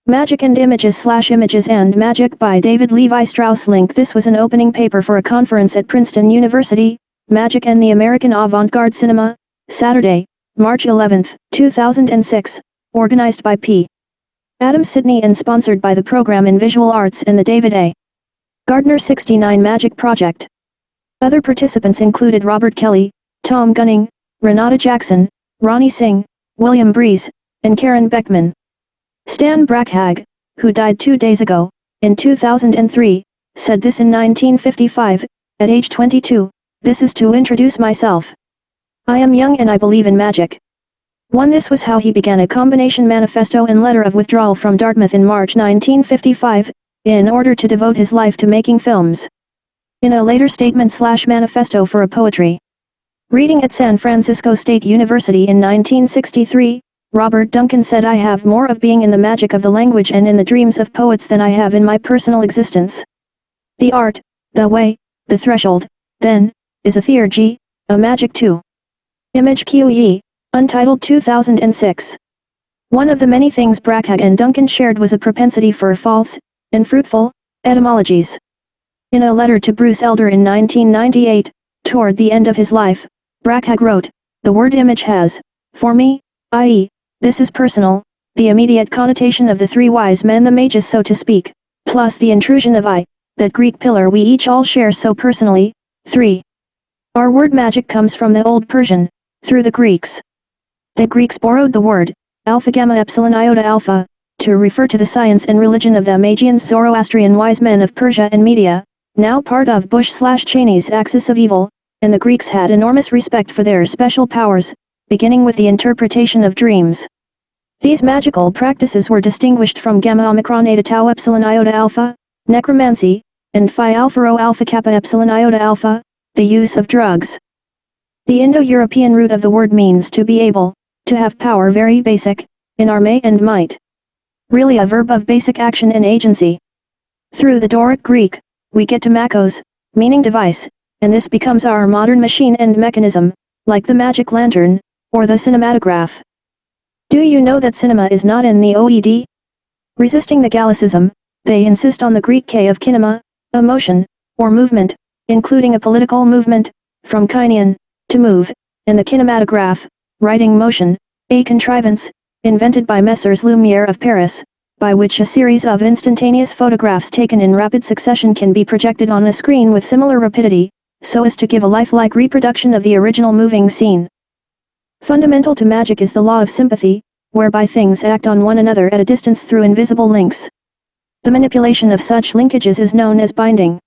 Magic and Images and Magic by David Levi Strauss. Link. This was an opening paper for a conference at Princeton University, Magic and the American Avant-Garde Cinema, Saturday, March 11, 2006, organized by P. Adam Sidney and sponsored by the Program in Visual Arts and the David A. Gardner 69 Magic Project. Other participants included Robert Kelly, Tom Gunning, Renata Jackson, Ronnie Singh, William Breeze, and Karen Beckman. Stan Brackhag, who died 2 days ago, in 2003, said this in 1955, at age 22, "This is to introduce myself. I am young and I believe in magic." This was how he began a combination manifesto and letter of withdrawal from Dartmouth in March 1955, in order to devote his life to making films. In a later statement/manifesto for a poetry reading at San Francisco State University in 1963, Robert Duncan said, "I have more of being in the magic of the language and in the dreams of poets than I have in my personal existence. The art, the way, the threshold, then, is a theurgy, a magic too." Image QE, Untitled 2006. One of the many things Brackhag and Duncan shared was a propensity for false, and fruitful, etymologies. In a letter to Bruce Elder in 1998, toward the end of his life, Brackhag wrote, "The word image has, for me, i.e., this is personal, the immediate connotation of the three wise men, the mages so to speak, plus the intrusion of I, that Greek pillar we each all share so personally, 3. Our word magic comes from the Old Persian, through the Greeks. The Greeks borrowed the word, alpha gamma epsilon iota alpha, to refer to the science and religion of the Magians Zoroastrian wise men of Persia and Media, now part of Bush/Cheney's axis of evil, and the Greeks had enormous respect for their special powers, beginning with the interpretation of dreams. These magical practices were distinguished from gamma omicron eta tau epsilon iota alpha, necromancy, and phi alpha rho alpha kappa epsilon iota alpha, the use of drugs. The Indo-European root of the word means to be able, to have power, very basic, in our may and might. Really a verb of basic action and agency. Through the Doric Greek, we get to makos, meaning device, and this becomes our modern machine and mechanism, like the magic lantern, or the cinematograph. Do you know that cinema is not in the OED? Resisting the Gallicism, they insist on the Greek K of kinema, a motion, or movement, including a political movement, from kinein, to move, and the kinematograph, writing motion, a contrivance, invented by Messrs. Lumiere of Paris, by which a series of instantaneous photographs taken in rapid succession can be projected on a screen with similar rapidity, so as to give a lifelike reproduction of the original moving scene. Fundamental to magic is the law of sympathy, whereby things act on one another at a distance through invisible links. The manipulation of such linkages is known as binding.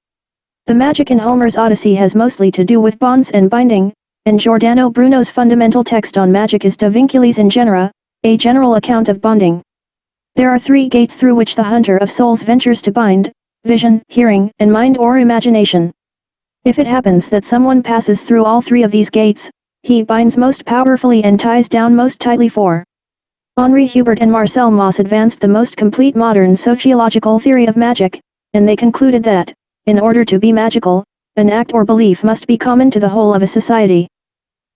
The magic in Homer's Odyssey has mostly to do with bonds and binding, and Giordano Bruno's fundamental text on magic is De Vinculis in Genera, a general account of bonding. There are 3 gates through which the hunter of souls ventures to bind: vision, hearing, and mind or imagination. If it happens that someone passes through all 3 of these gates, he binds most powerfully and ties down most tightly. 4. Henri Hubert and Marcel Mauss advanced the most complete modern sociological theory of magic, and they concluded that, in order to be magical, an act or belief must be common to the whole of a society.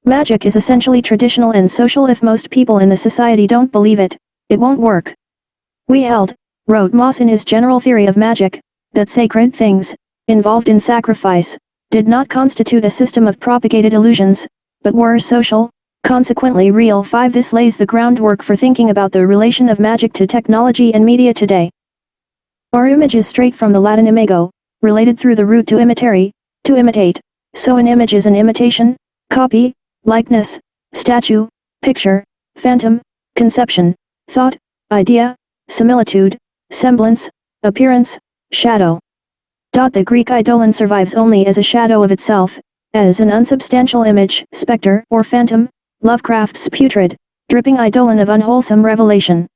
Magic is essentially traditional and social. If most people in the society don't believe it, it won't work. "We held," wrote Mauss in his general theory of magic, "that sacred things, involved in sacrifice, did not constitute a system of propagated illusions, but were social, consequently real." 5. This lays the groundwork for thinking about the relation of magic to technology and media today. Our image is straight from the Latin imago, related through the root to imitare, to imitate, so an image is an imitation, copy, likeness, statue, picture, phantom, conception, thought, idea, similitude, semblance, appearance, shadow. The Greek eidolon survives only as a shadow of itself, as an unsubstantial image, specter, or phantom, Lovecraft's putrid, dripping eidolon of unwholesome revelation.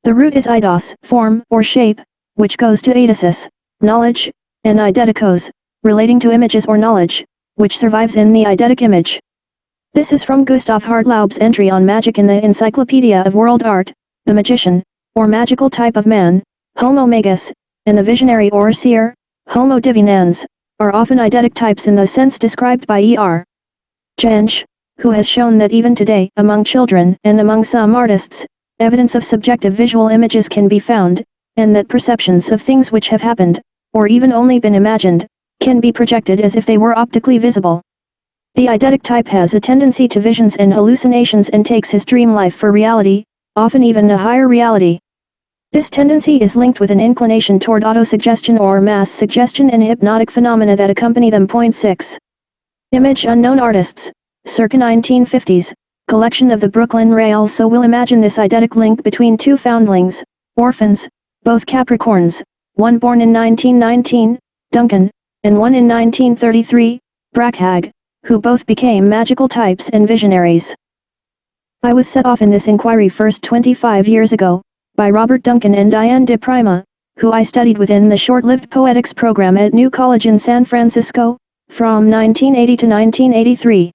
The root is eidos, form, or shape, which goes to eidosis, knowledge, and eidetikos, relating to images or knowledge, which survives in the eidetic image. This is from Gustav Hartlaub's entry on magic in the Encyclopedia of World Art. The magician, or magical type of man, Homo magus, and the visionary or seer, Homo divinans, are often eidetic types in the sense described by E.R. Jansch, who has shown that even today, among children and among some artists, evidence of subjective visual images can be found, and that perceptions of things which have happened, or even only been imagined, can be projected as if they were optically visible. The eidetic type has a tendency to visions and hallucinations and takes his dream life for reality, often even a higher reality. This tendency is linked with an inclination toward autosuggestion or mass suggestion and hypnotic phenomena that accompany them. 6. Image unknown artists, circa 1950s, collection of the Brooklyn Ray also will imagine this eidetic link between two foundlings, orphans, both Capricorns, one born in 1919, Duncan, and one in 1933, Brackhag, who both became magical types and visionaries. I was set off in this inquiry first 25 years ago, by Robert Duncan and Diane de Prima, who I studied within the short-lived poetics program at New College in San Francisco, from 1980 to 1983.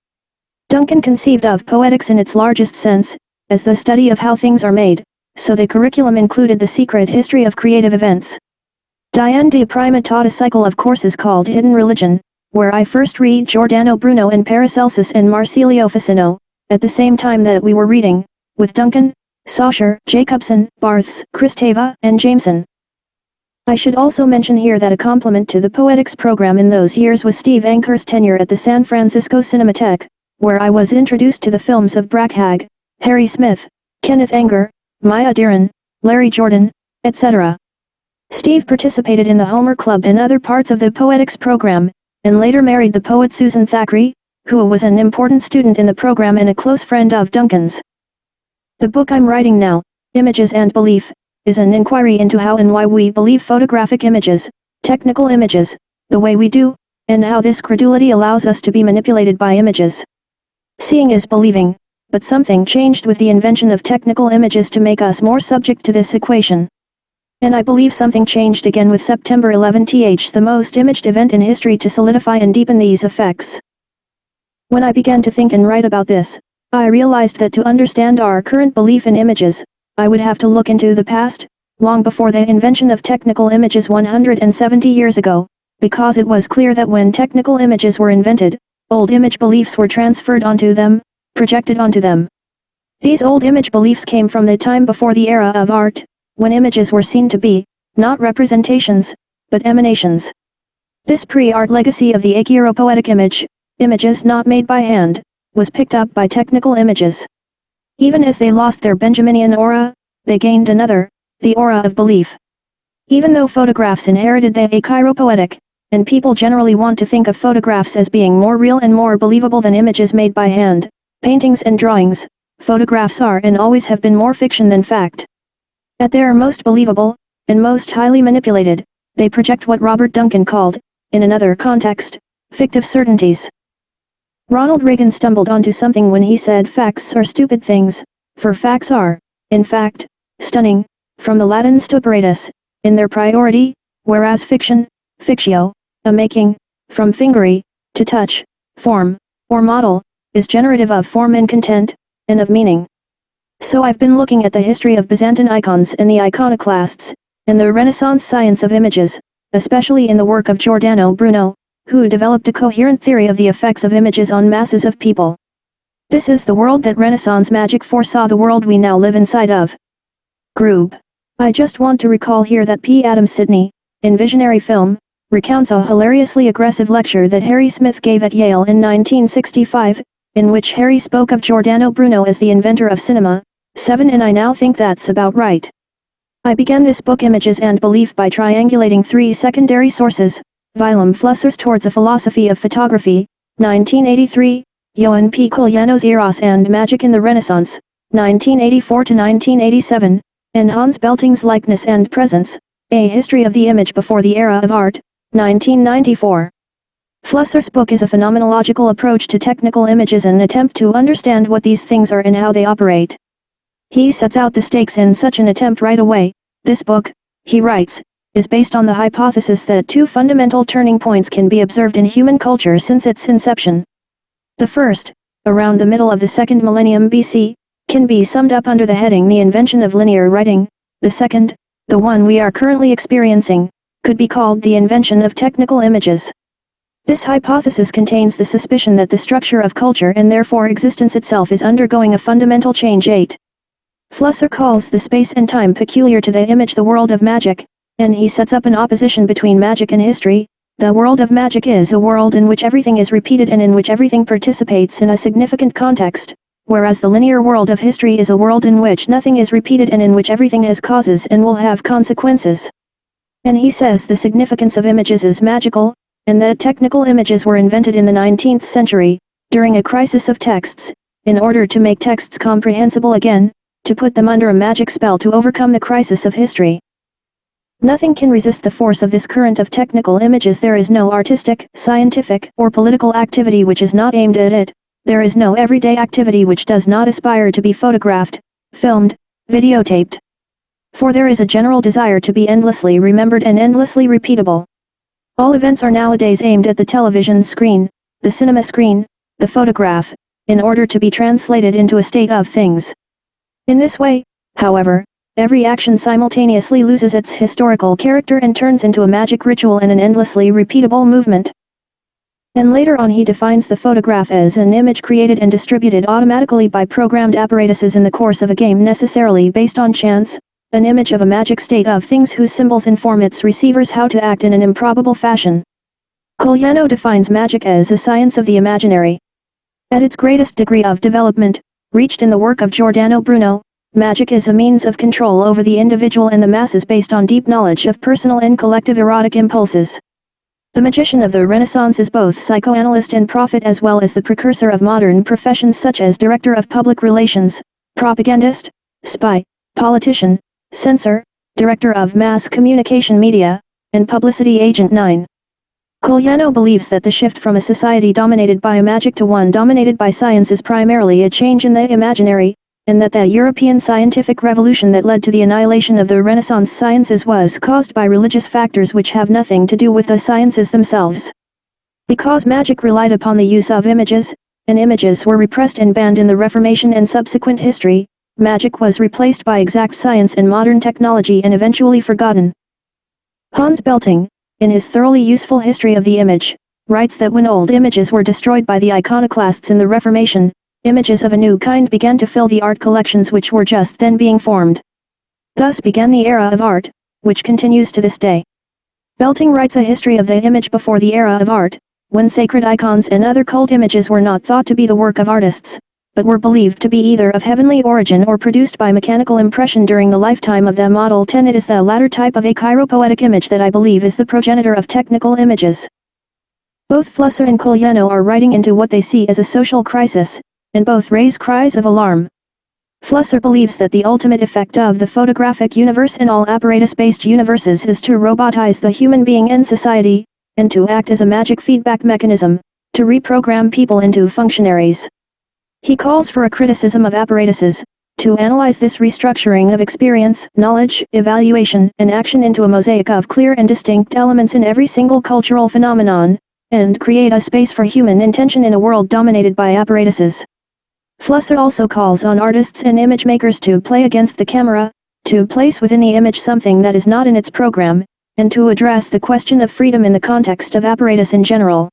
Duncan conceived of poetics in its largest sense, as the study of how things are made, so the curriculum included the secret history of creative events. Diane de Prima taught a cycle of courses called Hidden Religion, where I first read Giordano Bruno and Paracelsus and Marsilio Ficino, at the same time that we were reading, with Duncan, Sausher, Jacobson, Barths, Kristeva, and Jameson. I should also mention here that a complement to the poetics program in those years was Steve Anker's tenure at the San Francisco Cinematheque, where I was introduced to the films of Brackhag, Harry Smith, Kenneth Anger, Maya Deren, Larry Jordan, etc. Steve participated in the Homer Club and other parts of the poetics program, and later married the poet Susan Thackeray, who was an important student in the program and a close friend of Duncan's. The book I'm writing now, Images and Belief, is an inquiry into how and why we believe photographic images, technical images, the way we do, and how this credulity allows us to be manipulated by images. Seeing is believing, but something changed with the invention of technical images to make us more subject to this equation. And I believe something changed again with September 11th, the most imaged event in history to solidify and deepen these effects. When I began to think and write about this, I realized that to understand our current belief in images, I would have to look into the past, long before the invention of technical images 170 years ago, because it was clear that when technical images were invented, old image beliefs were transferred onto them, projected onto them. These old image beliefs came from the time before the era of art, when images were seen to be, not representations, but emanations. This pre-art legacy of the achieropoetic image, images not made by hand, was picked up by technical images. Even as they lost their Benjaminian aura, they gained another, the aura of belief. Even though photographs inherited the achieropoetic, and people generally want to think of photographs as being more real and more believable than images made by hand, paintings and drawings, photographs are and always have been more fiction than fact. At their most believable, and most highly manipulated, they project what Robert Duncan called, in another context, fictive certainties. Ronald Reagan stumbled onto something when he said facts are stupid things, for facts are, in fact, stunning, from the Latin stuperatus, in their priority, whereas fiction, fictio, a making, from fingery, to touch, form, or model, is generative of form and content, and of meaning. So I've been looking at the history of Byzantine icons and the iconoclasts, and the Renaissance science of images, especially in the work of Giordano Bruno, who developed a coherent theory of the effects of images on masses of people. This is the world that Renaissance magic foresaw, the world we now live inside of. Group. I just want to recall here that P. Adam Sidney, in Visionary Film, recounts a hilariously aggressive lecture that Harry Smith gave at Yale in 1965, in which Harry spoke of Giordano Bruno as the inventor of cinema. 7 And I now think that's about right. I began this book Images and Belief by triangulating 3 secondary sources: Willem Flusser's Towards a Philosophy of Photography, 1983, Johann P. Colliano's Eros and Magic in the Renaissance, 1984 to 1987, and Hans Belting's Likeness and Presence, A History of the Image Before the Era of Art, 1994. Flusser's book is a phenomenological approach to technical images, an attempt to understand what these things are and how they operate. He sets out the stakes in such an attempt right away. This book, he writes, is based on the hypothesis that 2 fundamental turning points can be observed in human culture since its inception. The first, around the middle of the 2nd millennium BC, can be summed up under the heading the invention of linear writing. The second, the one we are currently experiencing, could be called the invention of technical images. This hypothesis contains the suspicion that the structure of culture and therefore existence itself is undergoing a fundamental change. 8. Flusser calls the space and time peculiar to the image the world of magic, and he sets up an opposition between magic and history. The world of magic is a world in which everything is repeated and in which everything participates in a significant context, whereas the linear world of history is a world in which nothing is repeated and in which everything has causes and will have consequences. And he says the significance of images is magical, and that technical images were invented in the 19th century, during a crisis of texts, in order to make texts comprehensible again, to put them under a magic spell to overcome the crisis of history. Nothing can resist the force of this current of technical images. There is no artistic, scientific, or political activity which is not aimed at it. There is no everyday activity which does not aspire to be photographed, filmed, videotaped. For there is a general desire to be endlessly remembered and endlessly repeatable. All events are nowadays aimed at the television screen, the cinema screen, the photograph, in order to be translated into a state of things. In this way, however, every action simultaneously loses its historical character and turns into a magic ritual and an endlessly repeatable movement. And later on he defines the photograph as an image created and distributed automatically by programmed apparatuses in the course of a game necessarily based on chance, an image of a magic state of things whose symbols inform its receivers how to act in an improbable fashion. Cogliano defines magic as a science of the imaginary. At its greatest degree of development, reached in the work of Giordano Bruno, magic is a means of control over the individual and the masses based on deep knowledge of personal and collective erotic impulses. The magician of the Renaissance is both psychoanalyst and prophet as well as the precursor of modern professions such as director of public relations, propagandist, spy, politician, censor, director of mass communication media, and publicity agent. 9. Cogliano believes that the shift from a society dominated by magic to one dominated by science is primarily a change in the imaginary, and that the European scientific revolution that led to the annihilation of the Renaissance sciences was caused by religious factors which have nothing to do with the sciences themselves. Because magic relied upon the use of images, and images were repressed and banned in the Reformation and subsequent history, magic was replaced by exact science and modern technology and eventually forgotten. Hans Belting, in his thoroughly useful history of the image, writes that when old images were destroyed by the iconoclasts in the Reformation, images of a new kind began to fill the art collections which were just then being formed. Thus began the era of art, which continues to this day. Belting writes a history of the image before the era of art, when sacred icons and other cult images were not thought to be the work of artists, but were believed to be either of heavenly origin or produced by mechanical impression during the lifetime of the model 10. It is the latter type of a chiropoetic image that I believe is the progenitor of technical images. Both Flusser and Cogliano are writing into what they see as a social crisis, and both raise cries of alarm. Flusser believes that the ultimate effect of the photographic universe and all apparatus-based universes is to robotize the human being and society, and to act as a magic feedback mechanism, to reprogram people into functionaries. He calls for a criticism of apparatuses, to analyze this restructuring of experience, knowledge, evaluation, and action into a mosaic of clear and distinct elements in every single cultural phenomenon, and create a space for human intention in a world dominated by apparatuses. Flusser also calls on artists and image makers to play against the camera, to place within the image something that is not in its program, and to address the question of freedom in the context of apparatus in general.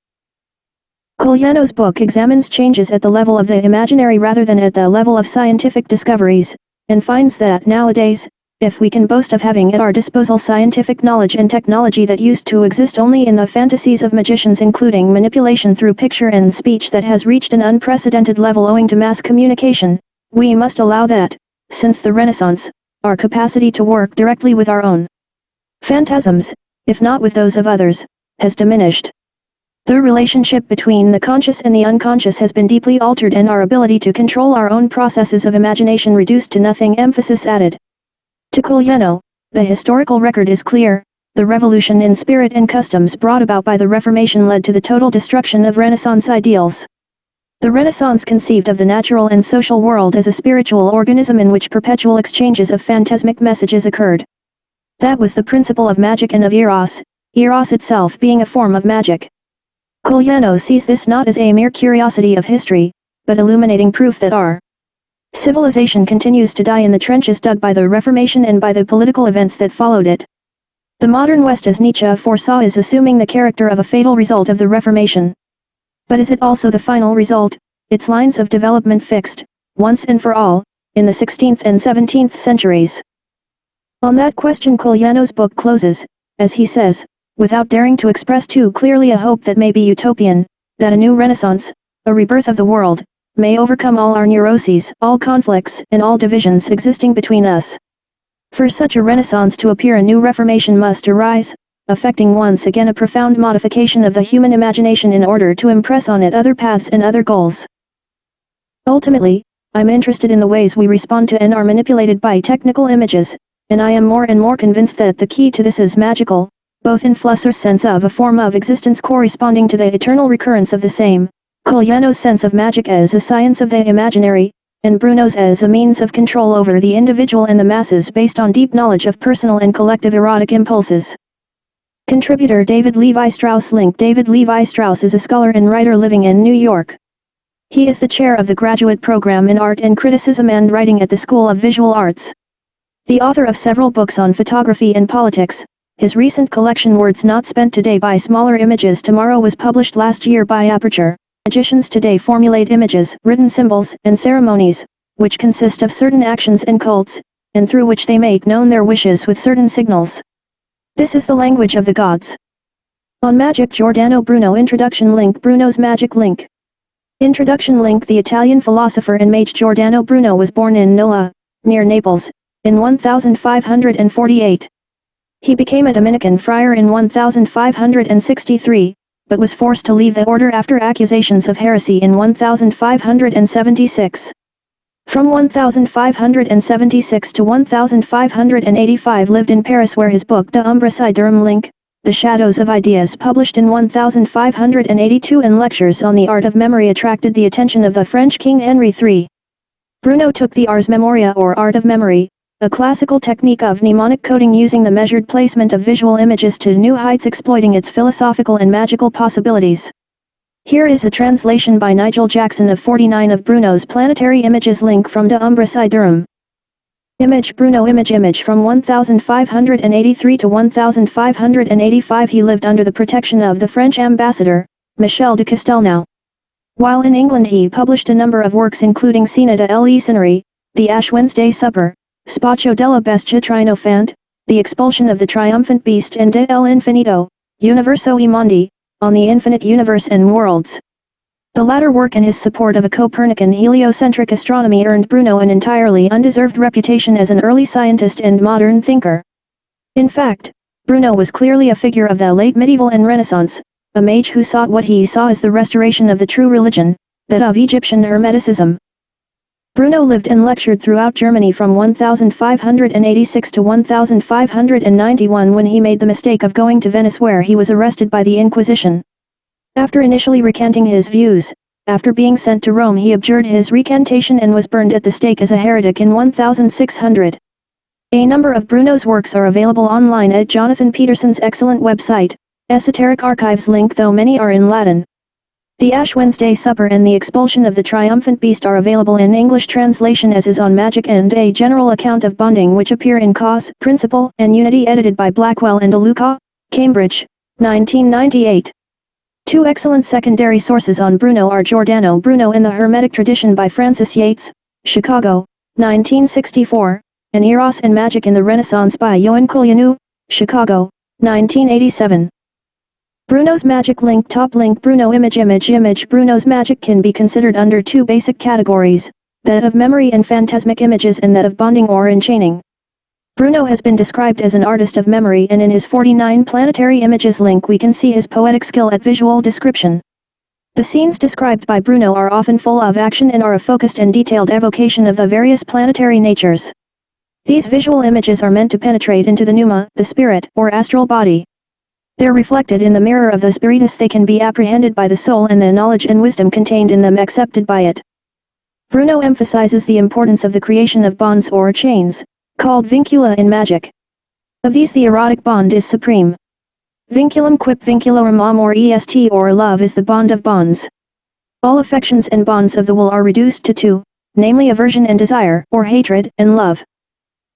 Cogliano's book examines changes at the level of the imaginary rather than at the level of scientific discoveries, and finds that nowadays, if we can boast of having at our disposal scientific knowledge and technology that used to exist only in the fantasies of magicians, including manipulation through picture and speech that has reached an unprecedented level owing to mass communication, we must allow that, since the Renaissance, our capacity to work directly with our own phantasms, if not with those of others, has diminished. The relationship between the conscious and the unconscious has been deeply altered and our ability to control our own processes of imagination reduced to nothing. Emphasis added. To Cogliano, the historical record is clear. The revolution in spirit and customs brought about by the Reformation led to the total destruction of Renaissance ideals. The Renaissance conceived of the natural and social world as a spiritual organism in which perpetual exchanges of phantasmic messages occurred. That was the principle of magic and of eros itself being a form of magic. Cogliano sees this not as a mere curiosity of history, but illuminating proof that our civilization continues to die in the trenches dug by the Reformation and by the political events that followed it. The modern West, as Nietzsche foresaw, is assuming the character of a fatal result of the Reformation. But is it also the final result, its lines of development fixed, once and for all, in the 16th and 17th centuries? On that question Cogliano's book closes, as he says, without daring to express too clearly a hope that may be utopian, that a new renaissance, a rebirth of the world, may overcome all our neuroses, all conflicts, and all divisions existing between us. For such a renaissance to appear, a new reformation must arise, affecting once again a profound modification of the human imagination in order to impress on it other paths and other goals. Ultimately, I'm interested in the ways we respond to and are manipulated by technical images, and I am more and more convinced that the key to this is magical, both in Flusser's sense of a form of existence corresponding to the eternal recurrence of the same, Cogliano's sense of magic as a science of the imaginary, and Bruno's as a means of control over the individual and the masses based on deep knowledge of personal and collective erotic impulses. Contributor David Levi Strauss. Link. David Levi Strauss is a scholar and writer living in New York. He is the chair of the graduate program in art and criticism and writing at the School of Visual Arts. The author of several books on photography and politics, his recent collection Words Not Spent Today by Smaller Images Tomorrow was published last year by Aperture. Magicians today formulate images, written symbols, and ceremonies, which consist of certain actions and cults, and through which they make known their wishes with certain signals. This is the language of the gods. On Magic. Giordano Bruno. Introduction. Link. Bruno's Magic. Link. Introduction. Link. The Italian philosopher and mage Giordano Bruno was born in Nola, near Naples, in 1548. He became a Dominican friar in 1563, but was forced to leave the order after accusations of heresy in 1576. From 1576 to 1585 lived in Paris, where his book De Umbris Idearum Link, The Shadows of Ideas, published in 1582, and lectures on the art of memory attracted the attention of the French King Henry III. Bruno took the ars memoria or art of memory, a classical technique of mnemonic coding using the measured placement of visual images to new heights, exploiting its philosophical and magical possibilities. Here is a translation by Nigel Jackson of 49 of Bruno's planetary images. Link. From De Umbris Idearum. Image. Bruno. Image from 1583 to 1585 he lived under the protection of the French ambassador, Michel de Castelnau. While in England he published a number of works including Scena delle Ceneri, The Ash Wednesday Supper, Spaccio della Bestia Triomphante, The Expulsion of the Triumphant Beast, and De Infinito, Universo e Mondi, On the Infinite Universe and Worlds. The latter work and his support of a Copernican heliocentric astronomy earned Bruno an entirely undeserved reputation as an early scientist and modern thinker. In fact, Bruno was clearly a figure of the late medieval and Renaissance, a mage who sought what he saw as the restoration of the true religion, that of Egyptian Hermeticism. Bruno lived and lectured throughout Germany from 1586 to 1591, when he made the mistake of going to Venice, where he was arrested by the Inquisition. After initially recanting his views, after being sent to Rome he abjured his recantation and was burned at the stake as a heretic in 1600. A number of Bruno's works are available online at Jonathan Peterson's excellent website, Esoteric Archives. Link. Though many are in Latin, The Ash Wednesday Supper and The Expulsion of the Triumphant Beast are available in English translation, as is On Magic and A General Account of Bonding, which appear in Cause, Principle, and Unity, edited by Blackwell and DeLuca, Cambridge, 1998. Two excellent secondary sources on Bruno are Giordano Bruno in the Hermetic Tradition by Francis Yates, Chicago, 1964, and Eros and Magic in the Renaissance by Ioan Coglianu, Chicago, 1987. Bruno's Magic. Link. Top link. Bruno. Image. Bruno's magic can be considered under two basic categories, that of memory and phantasmic images, and that of bonding or enchaining. Bruno has been described as an artist of memory, and in his 49 planetary images. Link. We can see his poetic skill at visual description. The scenes described by Bruno are often full of action and are a focused and detailed evocation of the various planetary natures. These visual images are meant to penetrate into the pneuma, the spirit, or astral body. They're reflected in the mirror of the spiritus. They can be apprehended by the soul, and the knowledge and wisdom contained in them accepted by it. Bruno emphasizes the importance of the creation of bonds or chains, called vincula in magic. Of these the erotic bond is supreme. Vinculum quip vinculorum amor est, or love is the bond of bonds. All affections and bonds of the will are reduced to two, namely aversion and desire, or hatred and love.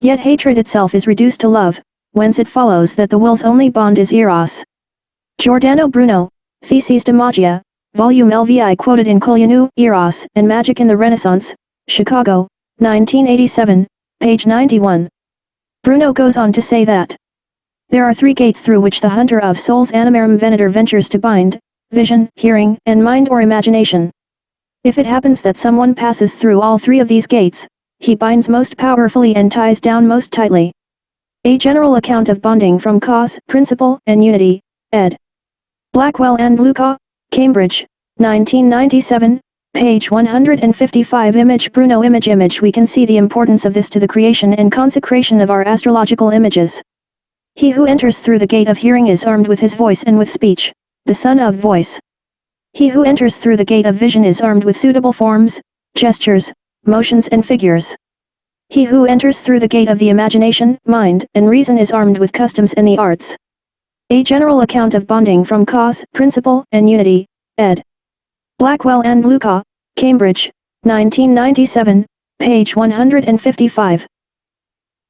Yet hatred itself is reduced to love, whence it follows that the will's only bond is eros. Giordano Bruno, Theses de Magia, Volume LVI, quoted in Coglianu, Eros and Magic in the Renaissance, Chicago, 1987, page 91. Bruno goes on to say that there are 3 gates through which the hunter of souls animarum venator ventures to bind, vision, hearing, and mind or imagination. If it happens that someone passes through all 3 of these gates, he binds most powerfully and ties down most tightly. A General Account of Bonding from Cause, Principle, and Unity, ed. Blackwell and Luca, Cambridge, 1997, page 155. Image Bruno image we can see the importance of this to the creation and consecration of our astrological images. He who enters through the gate of hearing is armed with his voice and with speech, the son of voice. He who enters through the gate of vision is armed with suitable forms, gestures, motions and figures. He who enters through the gate of the imagination, mind, and reason is armed with customs and the arts. A General Account of Bonding from Cause, Principle, and Unity, ed. Blackwell and Luca, Cambridge, 1997, page 155.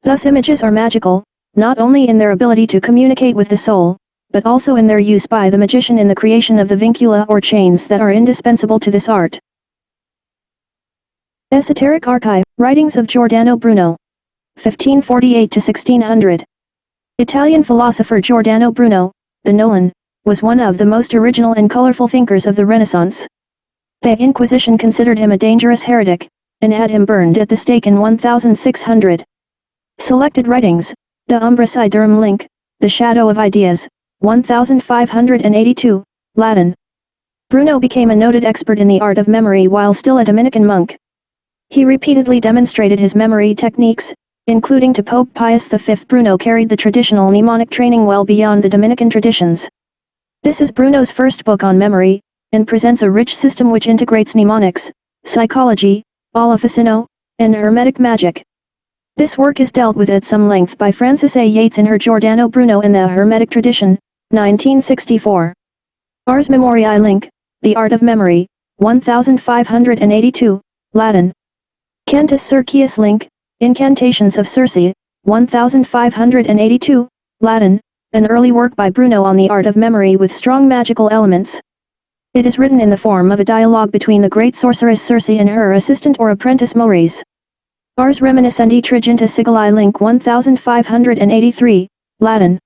Thus images are magical, not only in their ability to communicate with the soul, but also in their use by the magician in the creation of the vincula or chains that are indispensable to this art. Esoteric Archive, Writings of Giordano Bruno. 1548–1600. Italian philosopher Giordano Bruno, the Nolan, was one of the most original and colorful thinkers of the Renaissance. The Inquisition considered him a dangerous heretic, and had him burned at the stake in 1600. Selected writings, De Umbris Iderum Link, The Shadow of Ideas, 1582, Latin. Bruno became a noted expert in the art of memory while still a Dominican monk. He repeatedly demonstrated his memory techniques, including to Pope Pius V. Bruno carried the traditional mnemonic training well beyond the Dominican traditions. This is Bruno's first book on memory, and presents a rich system which integrates mnemonics, psychology, Olofficino, and Hermetic magic. This work is dealt with at some length by Frances A. Yates in her Giordano Bruno and the Hermetic Tradition, 1964. Ars Memoriae Link, The Art of Memory, 1582, Latin. Cantus Circeus Link, Incantations of Circe, 1582, Latin, an early work by Bruno on the art of memory with strong magical elements. It is written in the form of a dialogue between the great sorceress Circe and her assistant or apprentice Maurice. Ars Reminiscendi Triginta Sigilli Link 1583, Latin.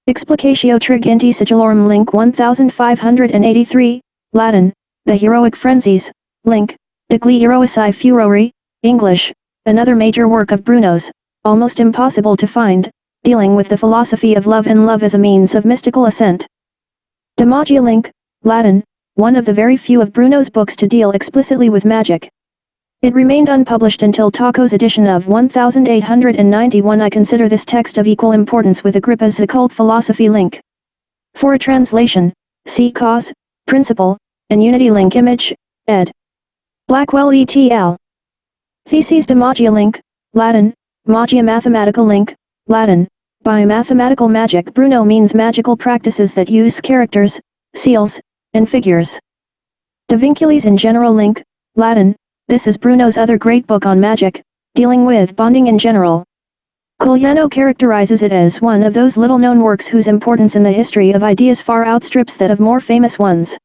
Explicatio Triginti Sigillorum Link 1583, Latin, The Heroic Frenzies, Link, Degli Eroici Furori, English, another major work of Bruno's, almost impossible to find, dealing with the philosophy of love and love as a means of mystical ascent. De Magia Link, Latin, one of the very few of Bruno's books to deal explicitly with magic. It remained unpublished until Tocco's edition of 1891. I consider this text of equal importance with Agrippa's Occult Philosophy Link. For a translation, see Cause, Principle, and Unity Link Image, ed. Blackwell et al. Theses de Magia Link, Latin, Magia Mathematical Link, Latin. By mathematical magic Bruno means magical practices that use characters, seals, and figures. De Vinculis in General Link, Latin. This is Bruno's other great book on magic, dealing with bonding in general. Culiano characterizes it as one of those little-known works whose importance in the history of ideas far outstrips that of more famous ones.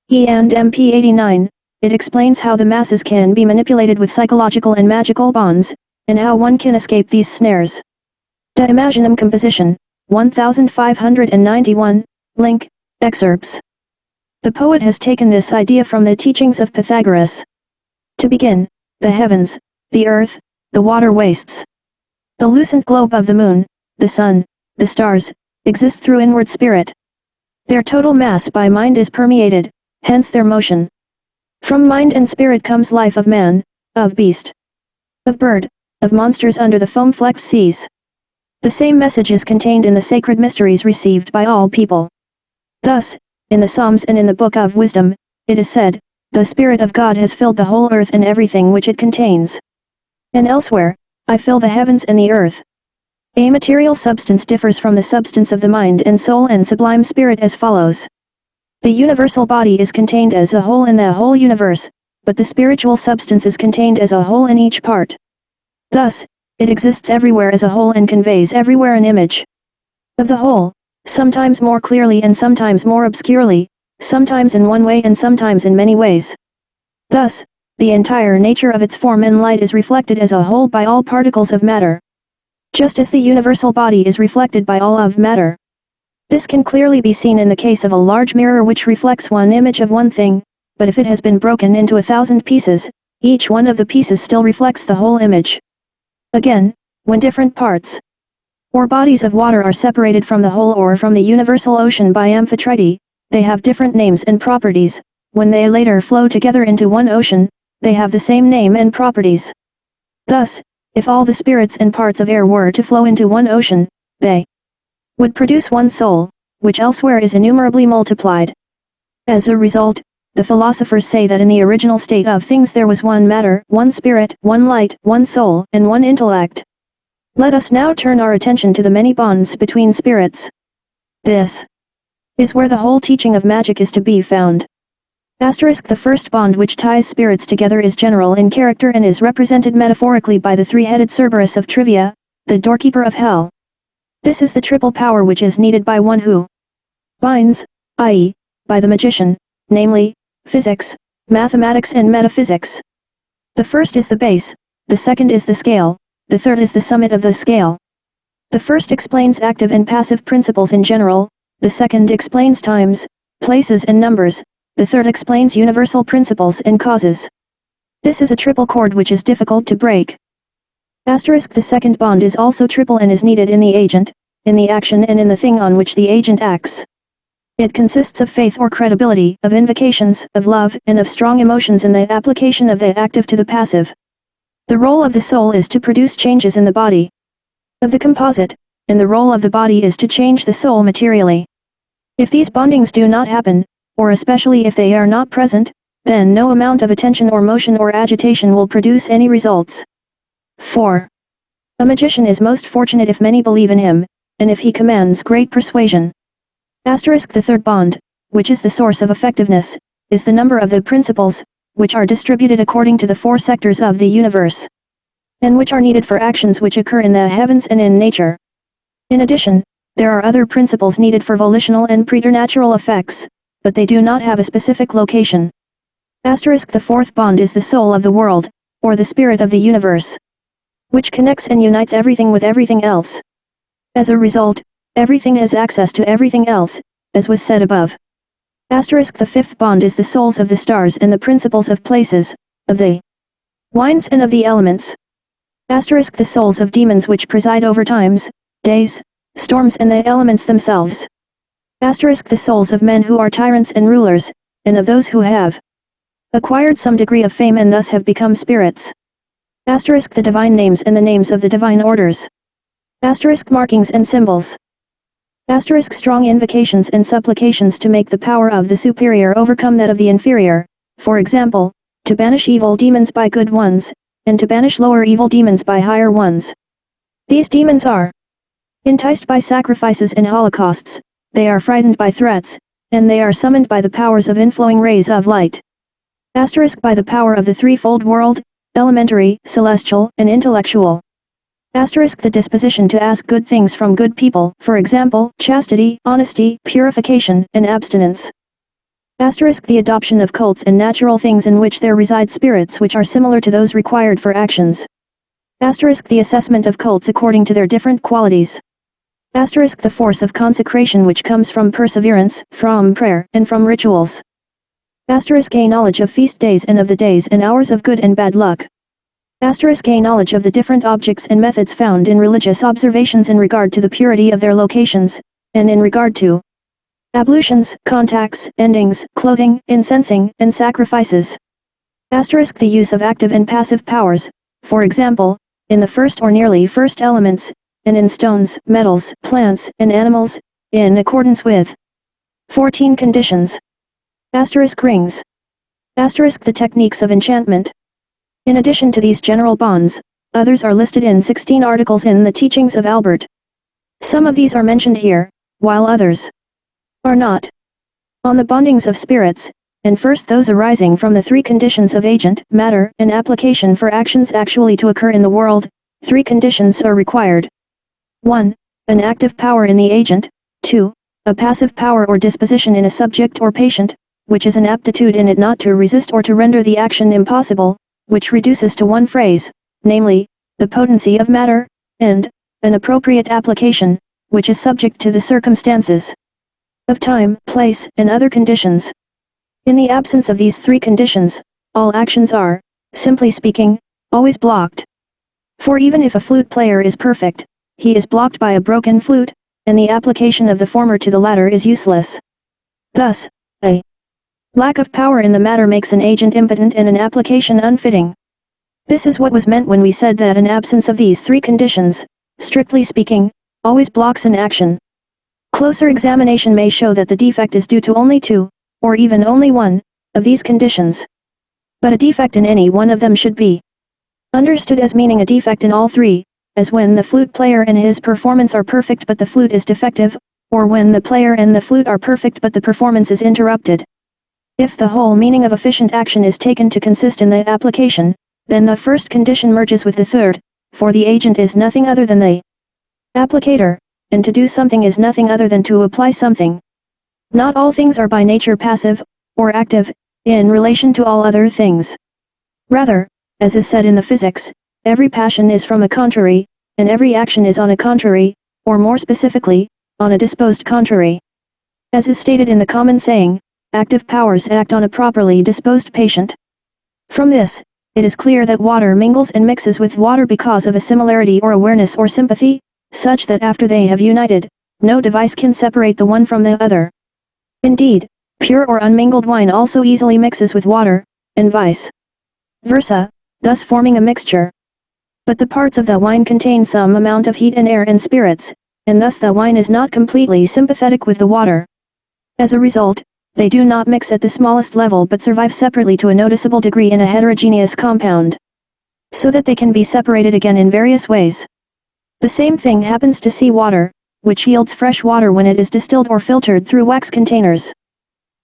E&MP 89, it explains how the masses can be manipulated with psychological and magical bonds, and how one can escape these snares. De Imaginum Composition, 1591, Link, excerpts. The poet has taken this idea from the teachings of Pythagoras. To begin, the heavens, the earth, the water wastes. The lucent globe of the moon, the sun, the stars, exist through inward spirit. Their total mass by mind is permeated, hence their motion. From mind and spirit comes life of man, of beast, of bird, of monsters under the foam-flecked seas. The same message is contained in the sacred mysteries received by all people. Thus, in the Psalms and in the Book of Wisdom, it is said, "The Spirit of God has filled the whole earth and everything which it contains." And elsewhere, "I fill the heavens and the earth." A material substance differs from the substance of the mind and soul and sublime spirit as follows. The universal body is contained as a whole in the whole universe, but the spiritual substance is contained as a whole in each part. Thus, it exists everywhere as a whole and conveys everywhere an image of the whole, sometimes more clearly and sometimes more obscurely, sometimes in one way and sometimes in many ways. Thus, the entire nature of its form and light is reflected as a whole by all particles of matter. Just as the universal body is reflected by all of matter. This can clearly be seen in the case of a large mirror which reflects one image of one thing, but if it has been broken into 1,000 pieces, each one of the pieces still reflects the whole image. Again, when different parts or bodies of water are separated from the whole or from the universal ocean by amphitrite, they have different names and properties. When they later flow together into one ocean, they have the same name and properties. Thus, if all the spirits and parts of air were to flow into one ocean, they would produce one soul, which elsewhere is innumerably multiplied. As a result, the philosophers say that in the original state of things there was one matter, one spirit, one light, one soul, and one intellect. Let us now turn our attention to the many bonds between spirits. This is where the whole teaching of magic is to be found. The first bond which ties spirits together is general in character and is represented metaphorically by the three-headed Cerberus of Trivia, the doorkeeper of hell. This is the triple power which is needed by one who binds, i.e., by the magician, namely, physics, mathematics and metaphysics. The first is the base, the second is the scale, the third is the summit of the scale. The first explains active and passive principles in general, the second explains times, places and numbers, the third explains universal principles and causes. This is a triple cord which is difficult to break. The second bond is also triple and is needed in the agent, in the action and in the thing on which the agent acts. It consists of faith or credibility, of invocations, of love, and of strong emotions in the application of the active to the passive. The role of the soul is to produce changes in the body of the composite, and the role of the body is to change the soul materially. If these bondings do not happen, or especially if they are not present, then no amount of attention or motion or agitation will produce any results. 4. A magician is most fortunate if many believe in him, and if he commands great persuasion. The third bond, which is the source of effectiveness, is the number of the principles, which are distributed according to the four sectors of the universe, and which are needed for actions which occur in the heavens and in nature. In addition, there are other principles needed for volitional and preternatural effects, but they do not have a specific location. The fourth bond is the soul of the world, or the spirit of the universe, which connects and unites everything with everything else. As a result, everything has access to everything else, as was said above. The fifth bond is the souls of the stars and the principles of places, of the winds and of the elements. The souls of demons which preside over times, days, storms and the elements themselves. The souls of men who are tyrants and rulers, and of those who have acquired some degree of fame and thus have become spirits. The divine names and the names of the divine orders. Markings and symbols. Strong invocations and supplications to make the power of the superior overcome that of the inferior, for example, to banish evil demons by good ones, and to banish lower evil demons by higher ones. These demons are enticed by sacrifices and holocausts, they are frightened by threats, and they are summoned by the powers of inflowing rays of light. By the power of the threefold world, elementary, celestial, and intellectual. The disposition to ask good things from good people, for example, chastity, honesty, purification, and abstinence. The adoption of cults and natural things in which there reside spirits which are similar to those required for actions. The assessment of cults according to their different qualities. The force of consecration which comes from perseverance, from prayer, and from rituals. A knowledge of feast days and of the days and hours of good and bad luck. A knowledge of the different objects and methods found in religious observations in regard to the purity of their locations, and in regard to ablutions, contacts, endings, clothing, incensing, and sacrifices. The use of active and passive powers, for example, in the first or nearly first elements, and in stones, metals, plants, and animals, in accordance with 14 conditions. Rings. The techniques of enchantment. In addition to these general bonds, others are listed in 16 articles in the teachings of Albert. Some of these are mentioned here, while others are not. On the bondings of spirits, and first those arising from the three conditions of agent, matter, and application for actions actually to occur in the world, three conditions are required. 1. An active power in the agent, 2. A passive power or disposition in a subject or patient, which is an aptitude in it not to resist or to render the action impossible, which reduces to one phrase, namely, the potency of matter, and, an appropriate application, which is subject to the circumstances of time, place, and other conditions. In the absence of these three conditions, all actions are, simply speaking, always blocked. For even if a flute player is perfect, he is blocked by a broken flute, and the application of the former to the latter is useless. Thus, a lack of power in the matter makes an agent impotent and an application unfitting. This is what was meant when we said that an absence of these three conditions, strictly speaking, always blocks an action. Closer examination may show that the defect is due to only two, or even only one, of these conditions. But a defect in any one of them should be understood as meaning a defect in all three, as when the flute player and his performance are perfect but the flute is defective, or when the player and the flute are perfect but the performance is interrupted. If the whole meaning of efficient action is taken to consist in the application, then the first condition merges with the third, for the agent is nothing other than the applicator, and to do something is nothing other than to apply something. Not all things are by nature passive, or active, in relation to all other things. Rather, as is said in the Physics, every passion is from a contrary, and every action is on a contrary, or more specifically, on a disposed contrary. As is stated in the common saying, active powers act on a properly disposed patient. From this, it is clear that water mingles and mixes with water because of a similarity or awareness or sympathy, such that after they have united, no device can separate the one from the other. Indeed, pure or unmingled wine also easily mixes with water, and vice versa, thus forming a mixture. But the parts of the wine contain some amount of heat and air and spirits, and thus the wine is not completely sympathetic with the water. As a result, they do not mix at the smallest level but survive separately to a noticeable degree in a heterogeneous compound, so that they can be separated again in various ways. The same thing happens to sea water, which yields fresh water when it is distilled or filtered through wax containers.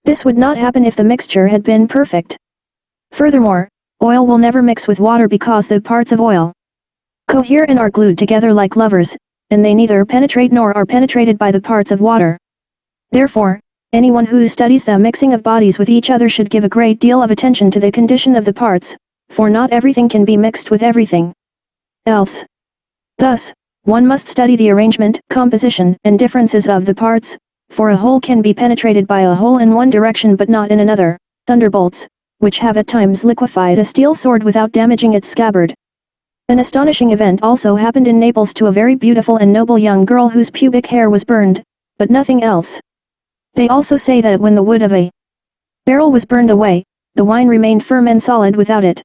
This would not happen if the mixture had been perfect. Furthermore, oil will never mix with water because the parts of oil cohere and are glued together like lovers, and they neither penetrate nor are penetrated by the parts of water. Therefore, anyone who studies the mixing of bodies with each other should give a great deal of attention to the condition of the parts, for not everything can be mixed with everything else. Thus, one must study the arrangement, composition, and differences of the parts, for a whole can be penetrated by a hole in one direction but not in another. Thunderbolts, which have at times liquefied a steel sword without damaging its scabbard. An astonishing event also happened in Naples to a very beautiful and noble young girl whose pubic hair was burned, but nothing else. They also say that when the wood of a barrel was burned away, the wine remained firm and solid without it.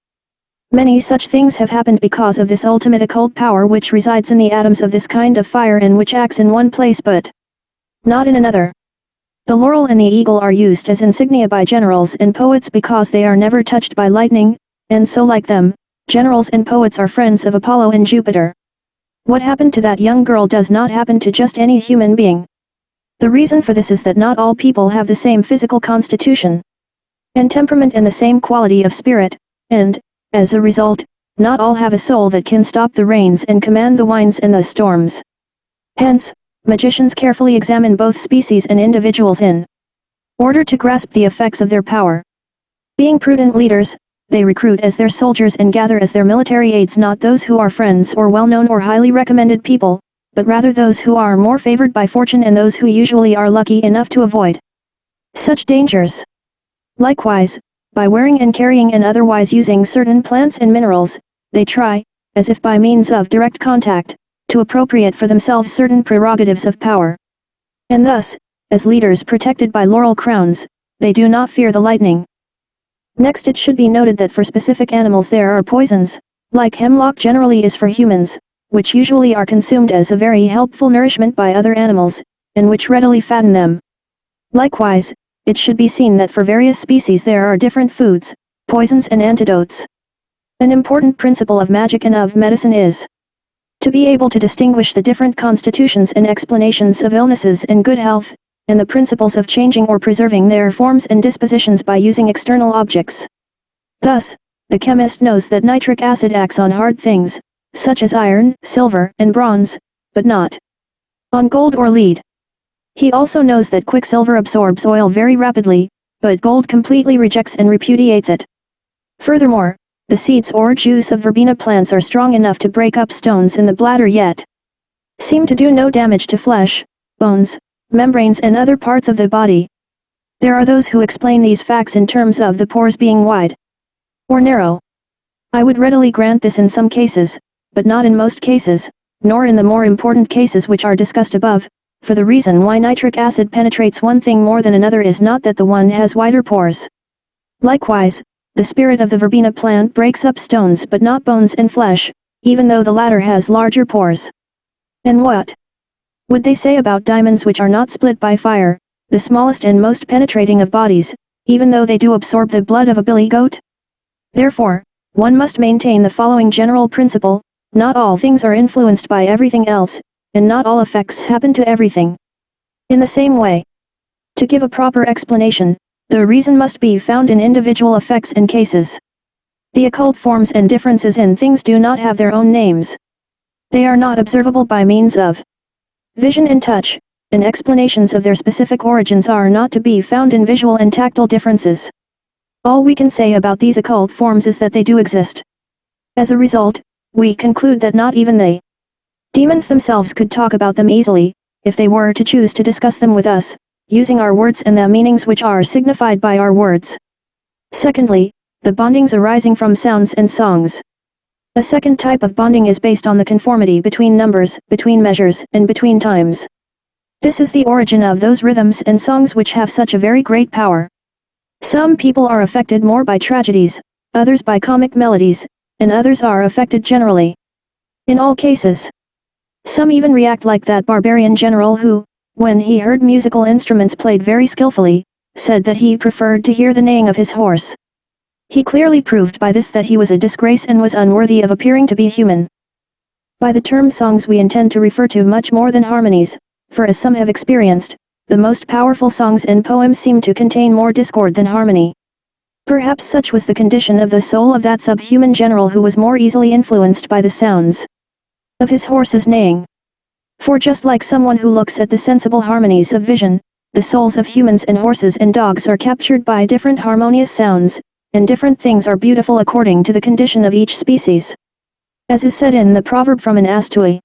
Many such things have happened because of this ultimate occult power which resides in the atoms of this kind of fire and which acts in one place but not in another. The laurel and the eagle are used as insignia by generals and poets because they are never touched by lightning, and so like them, generals and poets are friends of Apollo and Jupiter. What happened to that young girl does not happen to just any human being. The reason for this is that not all people have the same physical constitution and temperament and the same quality of spirit, and, as a result, not all have a soul that can stop the rains and command the winds and the storms. Hence, magicians carefully examine both species and individuals in order to grasp the effects of their power. Being prudent leaders, they recruit as their soldiers and gather as their military aides not those who are friends or well-known or highly recommended people, but rather those who are more favored by fortune and those who usually are lucky enough to avoid such dangers. Likewise, by wearing and carrying and otherwise using certain plants and minerals, they try, as if by means of direct contact, to appropriate for themselves certain prerogatives of power. And thus, as leaders protected by laurel crowns, they do not fear the lightning. Next it should be noted that for specific animals there are poisons, like hemlock generally is for humans, which usually are consumed as a very helpful nourishment by other animals, and which readily fatten them. Likewise, it should be seen that for various species there are different foods, poisons and antidotes. An important principle of magic and of medicine is to be able to distinguish the different constitutions and explanations of illnesses and good health, and the principles of changing or preserving their forms and dispositions by using external objects. Thus, the chemist knows that nitric acid acts on hard things, such as iron, silver, and bronze, but not on gold or lead. He also knows that quicksilver absorbs oil very rapidly, but gold completely rejects and repudiates it. Furthermore, the seeds or juice of verbena plants are strong enough to break up stones in the bladder yet seem to do no damage to flesh, bones, membranes and other parts of the body. There are those who explain these facts in terms of the pores being wide or narrow. I would readily grant this in some cases, but not in most cases, nor in the more important cases which are discussed above, for the reason why nitric acid penetrates one thing more than another is not that the one has wider pores. Likewise, the spirit of the verbena plant breaks up stones but not bones and flesh, even though the latter has larger pores. And what would they say about diamonds which are not split by fire, the smallest and most penetrating of bodies, even though they do absorb the blood of a billy goat? Therefore, one must maintain the following general principle: not all things are influenced by everything else, and not all effects happen to everything. In the same way, to give a proper explanation, the reason must be found in individual effects and cases. The occult forms and differences in things do not have their own names. They are not observable by means of vision and touch, and explanations of their specific origins are not to be found in visual and tactile differences. All we can say about these occult forms is that they do exist. As a result, we conclude that not even the demons themselves could talk about them easily, if they were to choose to discuss them with us, using our words and the meanings which are signified by our words. Secondly, the bondings arising from sounds and songs. A second type of bonding is based on the conformity between numbers, between measures, and between times. This is the origin of those rhythms and songs which have such a very great power. Some people are affected more by tragedies, others by comic melodies, and others are affected generally. In all cases, some even react like that barbarian general who, when he heard musical instruments played very skillfully, said that he preferred to hear the neighing of his horse. He clearly proved by this that he was a disgrace and was unworthy of appearing to be human. By the term songs we intend to refer to much more than harmonies, for as some have experienced, the most powerful songs and poems seem to contain more discord than harmony. Perhaps such was the condition of the soul of that subhuman general who was more easily influenced by the sounds of his horse's neighing. For just like someone who looks at the sensible harmonies of vision, the souls of humans and horses and dogs are captured by different harmonious sounds, and different things are beautiful according to the condition of each species. As is said in the proverb from an ass to a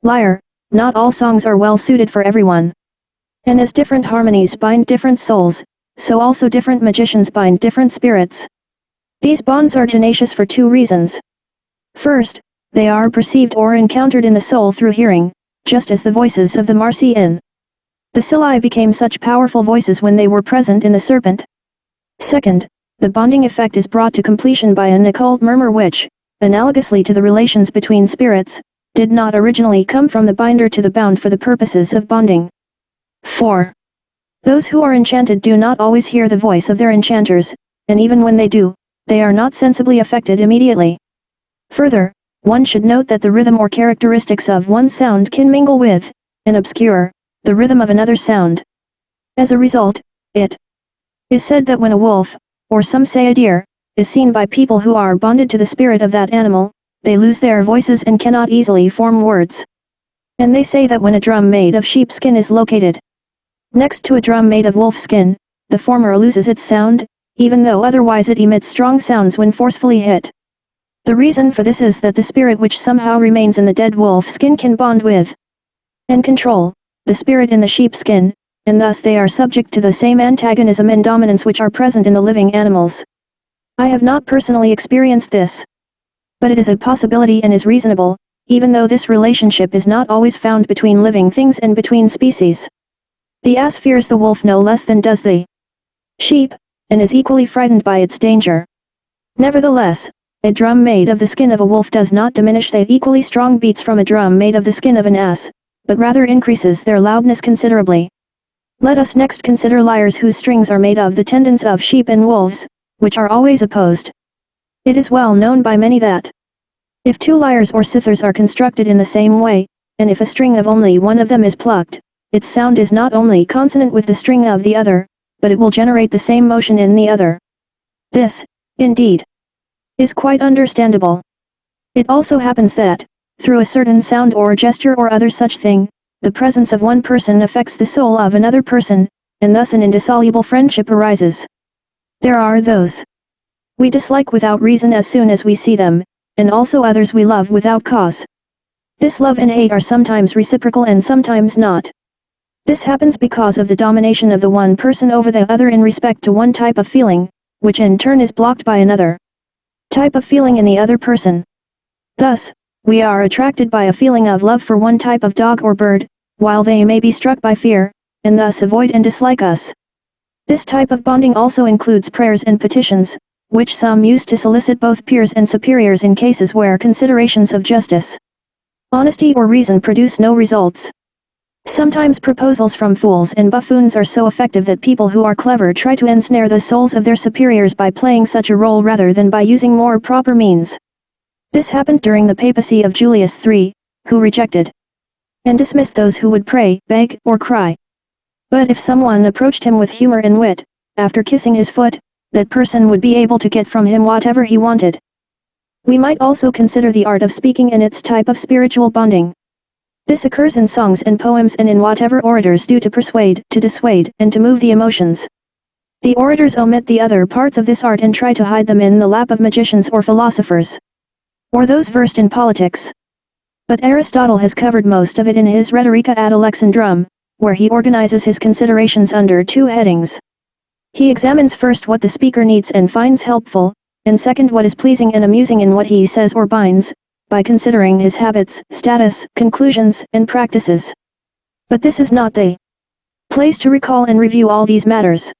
lyre, not all songs are well suited for everyone. And as different harmonies bind different souls, so also different magicians bind different spirits. These bonds are tenacious for two reasons. First, they are perceived or encountered in the soul through hearing, just as the voices of the Marsi and the Psylli became such powerful voices when they were present in the serpent. Second, the bonding effect is brought to completion by an occult murmur which, analogously to the relations between spirits, did not originally come from the binder to the bound for the purposes of bonding. 4. Those who are enchanted do not always hear the voice of their enchanters, and even when they do, they are not sensibly affected immediately. Further, one should note that the rhythm or characteristics of one sound can mingle with, and obscure, the rhythm of another sound. As a result, it is said that when a wolf, or some say a deer, is seen by people who are bonded to the spirit of that animal, they lose their voices and cannot easily form words. And they say that when a drum made of sheepskin is located next to a drum made of wolfskin, the former loses its sound, even though otherwise it emits strong sounds when forcefully hit. The reason for this is that the spirit which somehow remains in the dead wolf skin can bond with and control the spirit in the sheepskin, and thus they are subject to the same antagonism and dominance which are present in the living animals. I have not personally experienced this, but it is a possibility and is reasonable, even though this relationship is not always found between living things and between species. The ass fears the wolf no less than does the sheep, and is equally frightened by its danger. Nevertheless, a drum made of the skin of a wolf does not diminish the equally strong beats from a drum made of the skin of an ass, but rather increases their loudness considerably. Let us next consider lyres whose strings are made of the tendons of sheep and wolves, which are always opposed. It is well known by many that if two lyres or cithars are constructed in the same way, and if a string of only one of them is plucked, its sound is not only consonant with the string of the other, but it will generate the same motion in the other. This, indeed, is quite understandable. It also happens that, through a certain sound or gesture or other such thing, the presence of one person affects the soul of another person, and thus an indissoluble friendship arises. There are those we dislike without reason as soon as we see them, and also others we love without cause. This love and hate are sometimes reciprocal and sometimes not. This happens because of the domination of the one person over the other in respect to one type of feeling, which in turn is blocked by another type of feeling in the other person. Thus, we are attracted by a feeling of love for one type of dog or bird, while they may be struck by fear, and thus avoid and dislike us. This type of bonding also includes prayers and petitions, which some use to solicit both peers and superiors in cases where considerations of justice, honesty or reason produce no results. Sometimes proposals from fools and buffoons are so effective that people who are clever try to ensnare the souls of their superiors by playing such a role rather than by using more proper means. This happened during the papacy of Julius III, who rejected and dismissed those who would pray, beg, or cry. But if someone approached him with humor and wit, after kissing his foot, that person would be able to get from him whatever he wanted. We might also consider the art of speaking and its type of spiritual bonding. This occurs in songs and poems and in whatever orators do to persuade, to dissuade, and to move the emotions. The orators omit the other parts of this art and try to hide them in the lap of magicians or philosophers, or those versed in politics. But Aristotle has covered most of it in his Rhetorica ad Alexandrum, where he organizes his considerations under two headings. He examines first what the speaker needs and finds helpful, and second what is pleasing and amusing in what he says or binds, by considering his habits, status, conclusions, and practices. But this is not the place to recall and review all these matters.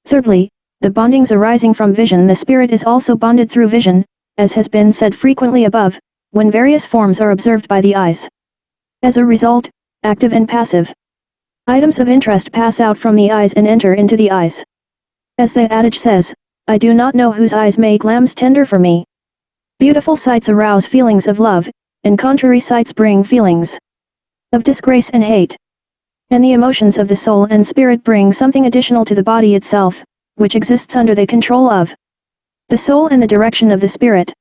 Thirdly, the bondings arising from vision. The spirit is also bonded through vision, as has been said frequently above, when various forms are observed by the eyes. As a result, active and passive items of interest pass out from the eyes and enter into the eyes. As the adage says, I do not know whose eyes make lambs tender for me. Beautiful sights arouse feelings of love, and contrary sights bring feelings of disgrace and hate. And the emotions of the soul and spirit bring something additional to the body itself, which exists under the control of the soul and the direction of the spirit.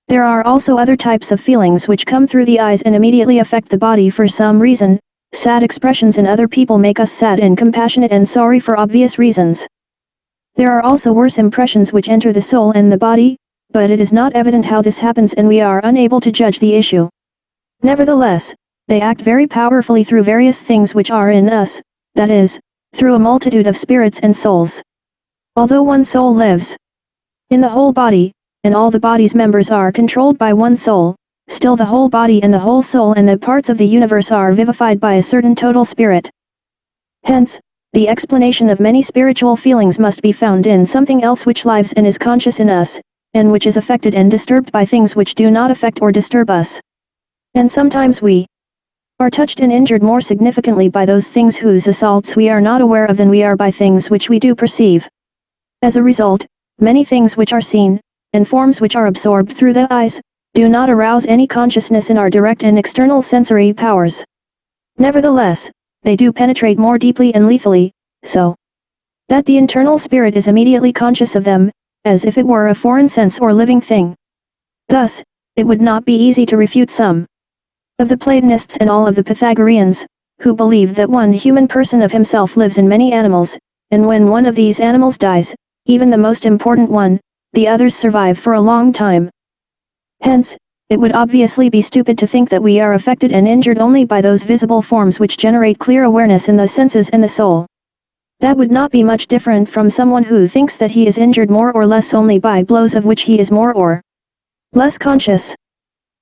There are also other types of feelings which come through the eyes and immediately affect the body for some reason. Sad expressions in other people make us sad and compassionate and sorry for obvious reasons. There are also worse impressions which enter the soul and the body, but it is not evident how this happens and we are unable to judge the issue. Nevertheless, they act very powerfully through various things which are in us, that is, through a multitude of spirits and souls. Although one soul lives in the whole body, and all the body's members are controlled by one soul, still the whole body and the whole soul and the parts of the universe are vivified by a certain total spirit. Hence, the explanation of many spiritual feelings must be found in something else which lives and is conscious in us, and which is affected and disturbed by things which do not affect or disturb us. And sometimes we are touched and injured more significantly by those things whose assaults we are not aware of than we are by things which we do perceive. As a result, many things which are seen, and forms which are absorbed through the eyes, do not arouse any consciousness in our direct and external sensory powers. Nevertheless, they do penetrate more deeply and lethally, so that the internal spirit is immediately conscious of them, as if it were a foreign sense or living thing. Thus, it would not be easy to refute some of the Platonists and all of the Pythagoreans, who believe that one human person of himself lives in many animals, and when one of these animals dies, even the most important one, the others survive for a long time. Hence, it would obviously be stupid to think that we are affected and injured only by those visible forms which generate clear awareness in the senses and the soul. That would not be much different from someone who thinks that he is injured more or less only by blows of which he is more or less conscious.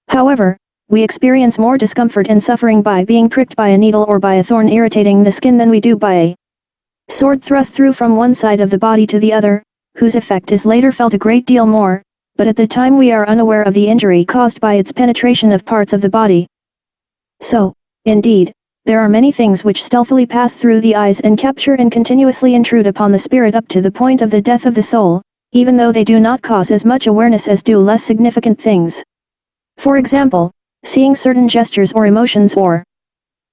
However, we experience more discomfort and suffering by being pricked by a needle or by a thorn irritating the skin than we do by a sword thrust through from one side of the body to the other, whose effect is later felt a great deal more, but at the time we are unaware of the injury caused by its penetration of parts of the body. So, indeed, there are many things which stealthily pass through the eyes and capture and continuously intrude upon the spirit up to the point of the death of the soul, even though they do not cause as much awareness as do less significant things. For example, seeing certain gestures or emotions or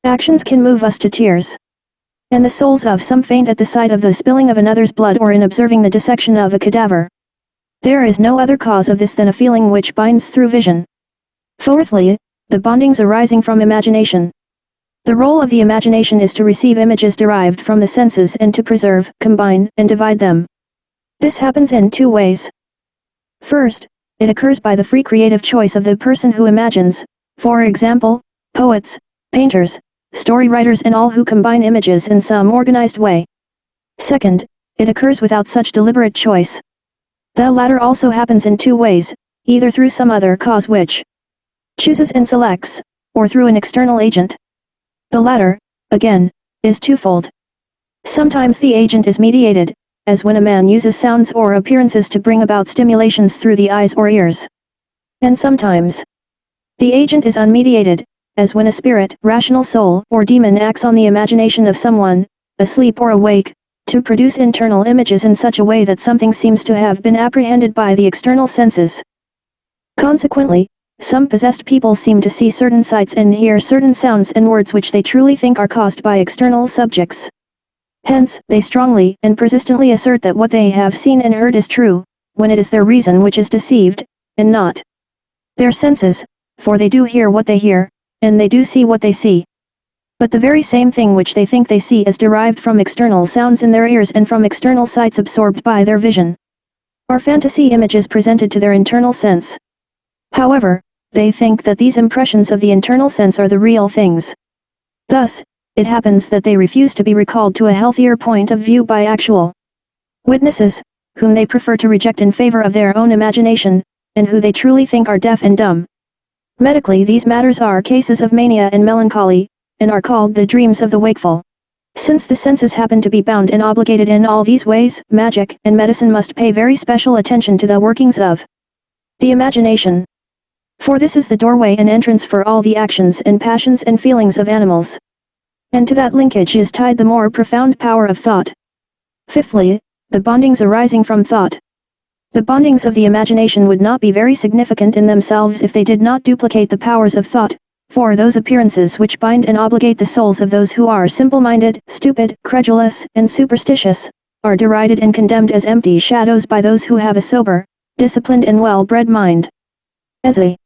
actions can move us to tears. And the souls of some faint at the sight of the spilling of another's blood or in observing the dissection of a cadaver. There is no other cause of this than a feeling which binds through vision. Fourthly, the bondings arising from imagination. The role of the imagination is to receive images derived from the senses and to preserve, combine, and divide them. This happens in two ways. First, it occurs by the free creative choice of the person who imagines, for example, poets, painters, story writers and all who combine images in some organized way. Second, it occurs without such deliberate choice. The latter also happens in two ways, either through some other cause which chooses and selects, or through an external agent. The latter, again, is twofold. Sometimes the agent is mediated, as when a man uses sounds or appearances to bring about stimulations through the eyes or ears. And sometimes the agent is unmediated, as when a spirit, rational soul, or demon acts on the imagination of someone, asleep or awake, to produce internal images in such a way that something seems to have been apprehended by the external senses. Consequently, some possessed people seem to see certain sights and hear certain sounds and words which they truly think are caused by external subjects. Hence, they strongly and persistently assert that what they have seen and heard is true, when it is their reason which is deceived, and not their senses, for they do hear what they hear, and they do see what they see. But the very same thing which they think they see is derived from external sounds in their ears and from external sights absorbed by their vision, are fantasy images presented to their internal sense. However, they think that these impressions of the internal sense are the real things. Thus, it happens that they refuse to be recalled to a healthier point of view by actual witnesses, whom they prefer to reject in favor of their own imagination, and who they truly think are deaf and dumb. Medically, these matters are cases of mania and melancholy, and are called the dreams of the wakeful. Since the senses happen to be bound and obligated in all these ways, magic and medicine must pay very special attention to the workings of the imagination. For this is the doorway and entrance for all the actions and passions and feelings of animals. And to that linkage is tied the more profound power of thought. Fifthly, the bondings arising from thought. The bondings of the imagination would not be very significant in themselves if they did not duplicate the powers of thought, for those appearances which bind and obligate the souls of those who are simple-minded, stupid, credulous, and superstitious, are derided and condemned as empty shadows by those who have a sober, disciplined and well-bred mind. As a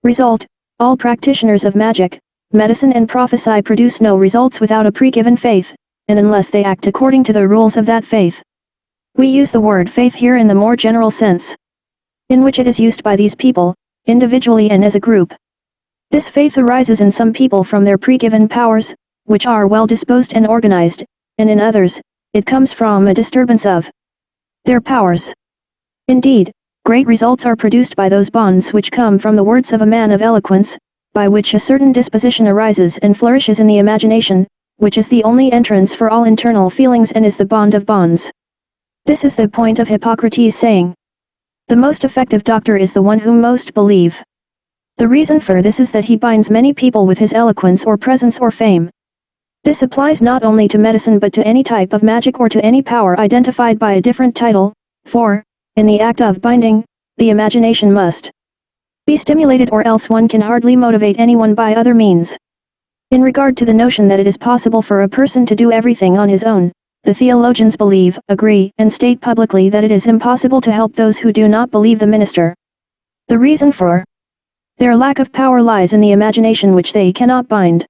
result, all practitioners of magic, medicine and prophecy produce no results without a pre-given faith, and unless they act according to the rules of that faith. We use the word faith here in the more general sense, in which it is used by these people, individually and as a group. This faith arises in some people from their pre-given powers, which are well disposed and organized, and in others, it comes from a disturbance of their powers. Indeed, great results are produced by those bonds which come from the words of a man of eloquence, by which a certain disposition arises and flourishes in the imagination, which is the only entrance for all internal feelings and is the bond of bonds. This is the point of Hippocrates' saying, "The most effective doctor is the one whom most believe." The reason for this is that he binds many people with his eloquence or presence or fame. This applies not only to medicine but to any type of magic or to any power identified by a different title, for, in the act of binding, the imagination must be stimulated or else one can hardly motivate anyone by other means. In regard to the notion that it is possible for a person to do everything on his own, the theologians believe, agree, and state publicly that it is impossible to help those who do not believe the minister. The reason for their lack of power lies in the imagination which they cannot bind.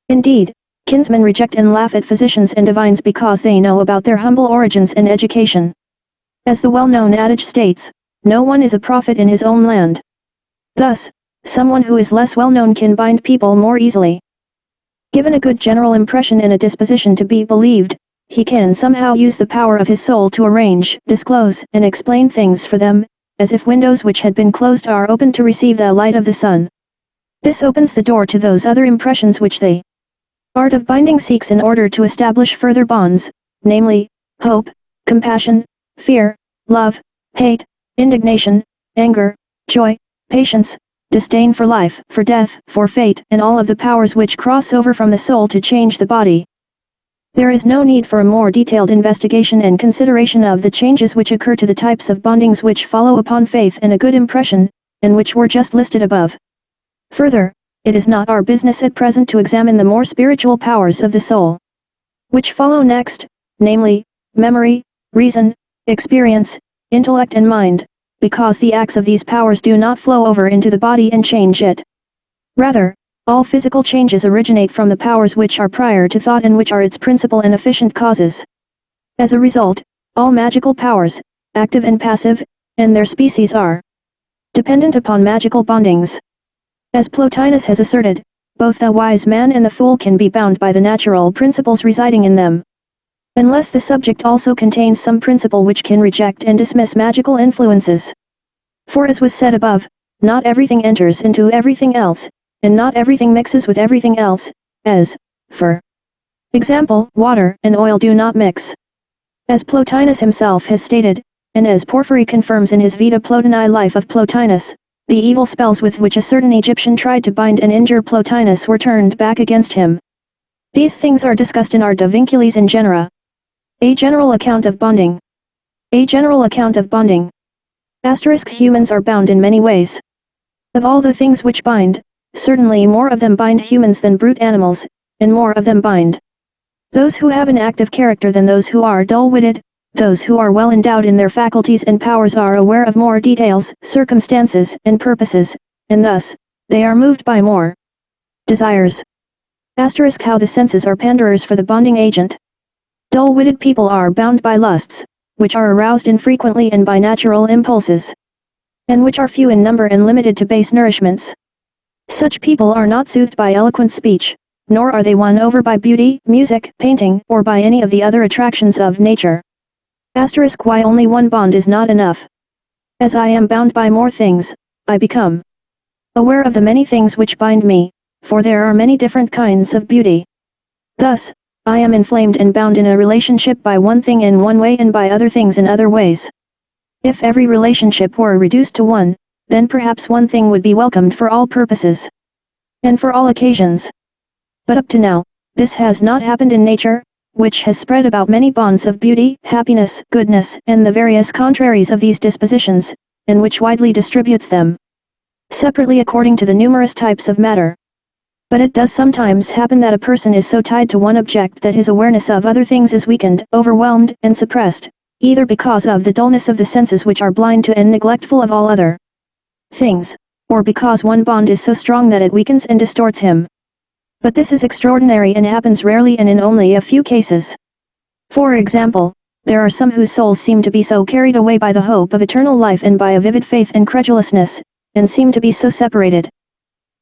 Indeed, kinsmen reject and laugh at physicians and divines because they know about their humble origins and education. As the well-known adage states, no one is a prophet in his own land. Thus, someone who is less well-known can bind people more easily. Given a good general impression and a disposition to be believed, he can somehow use the power of his soul to arrange, disclose, and explain things for them, as if windows which had been closed are opened to receive the light of the sun. This opens the door to those other impressions which the art of binding seeks in order to establish further bonds, namely, hope, compassion, fear, love, hate, indignation, anger, joy, patience, disdain for life, for death, for fate, and all of the powers which cross over from the soul to change the body. There is no need for a more detailed investigation and consideration of the changes which occur to the types of bondings which follow upon faith and a good impression, and which were just listed above. Further, it is not our business at present to examine the more spiritual powers of the soul, which follow next, namely, memory, reason, experience, intellect and mind, because the acts of these powers do not flow over into the body and change it. Rather, All physical changes originate from the powers which are prior to thought and which are its principal and efficient causes. As a result, all magical powers, active and passive, and their species are dependent upon magical bondings. As Plotinus has asserted, both the wise man and the fool can be bound by the natural principles residing in them, unless the subject also contains some principle which can reject and dismiss magical influences. For as was said above, not everything enters into everything else, and not everything mixes with everything else, as, for example, water and oil do not mix. As Plotinus himself has stated, and as Porphyry confirms in his Vita Plotini Life of Plotinus, the evil spells with which a certain Egyptian tried to bind and injure Plotinus were turned back against him. These things are discussed in our De Vinculis in Genera. A general account of bonding. A general account of bonding. Humans are bound in many ways. Of all the things which bind, certainly more of them bind humans than brute animals, and more of them bind those who have an active character than those who are dull-witted. Those who are well endowed in their faculties and powers are aware of more details, circumstances, and purposes, and thus, they are moved by more desires. How the senses are panderers for the bonding agent. Dull-witted people are bound by lusts, which are aroused infrequently and by natural impulses, and which are few in number and limited to base nourishments. Such people are not soothed by eloquent speech, nor are they won over by beauty, music, painting, or by any of the other attractions of nature. Why only one bond is not enough. As I am bound by more things, I become aware of the many things which bind me, for there are many different kinds of beauty. Thus, I am inflamed and bound in a relationship by one thing in one way and by other things in other ways. If every relationship were reduced to one, then perhaps one thing would be welcomed for all purposes, and for all occasions. But up to now, this has not happened in nature, which has spread about many bonds of beauty, happiness, goodness, and the various contraries of these dispositions, and which widely distributes them separately according to the numerous types of matter. But it does sometimes happen that a person is so tied to one object that his awareness of other things is weakened, overwhelmed, and suppressed, either because of the dullness of the senses which are blind to and neglectful of all other things, or because one bond is so strong that it weakens and distorts him. But this is extraordinary and happens rarely and in only a few cases. For example, there are some whose souls seem to be so carried away by the hope of eternal life and by a vivid faith and credulousness, and seem to be so separated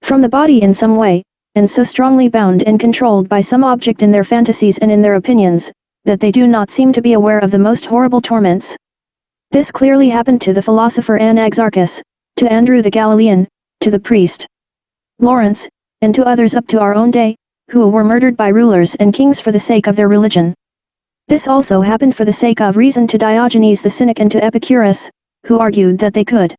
from the body in some way, and so strongly bound and controlled by some object in their fantasies and in their opinions, that they do not seem to be aware of the most horrible torments. This clearly happened to the philosopher Anaxarchus, to Andrew the Galilean, to the priest Lawrence, and to others up to our own day, who were murdered by rulers and kings for the sake of their religion. This also happened for the sake of reason to Diogenes the Cynic and to Epicurus, who argued that they could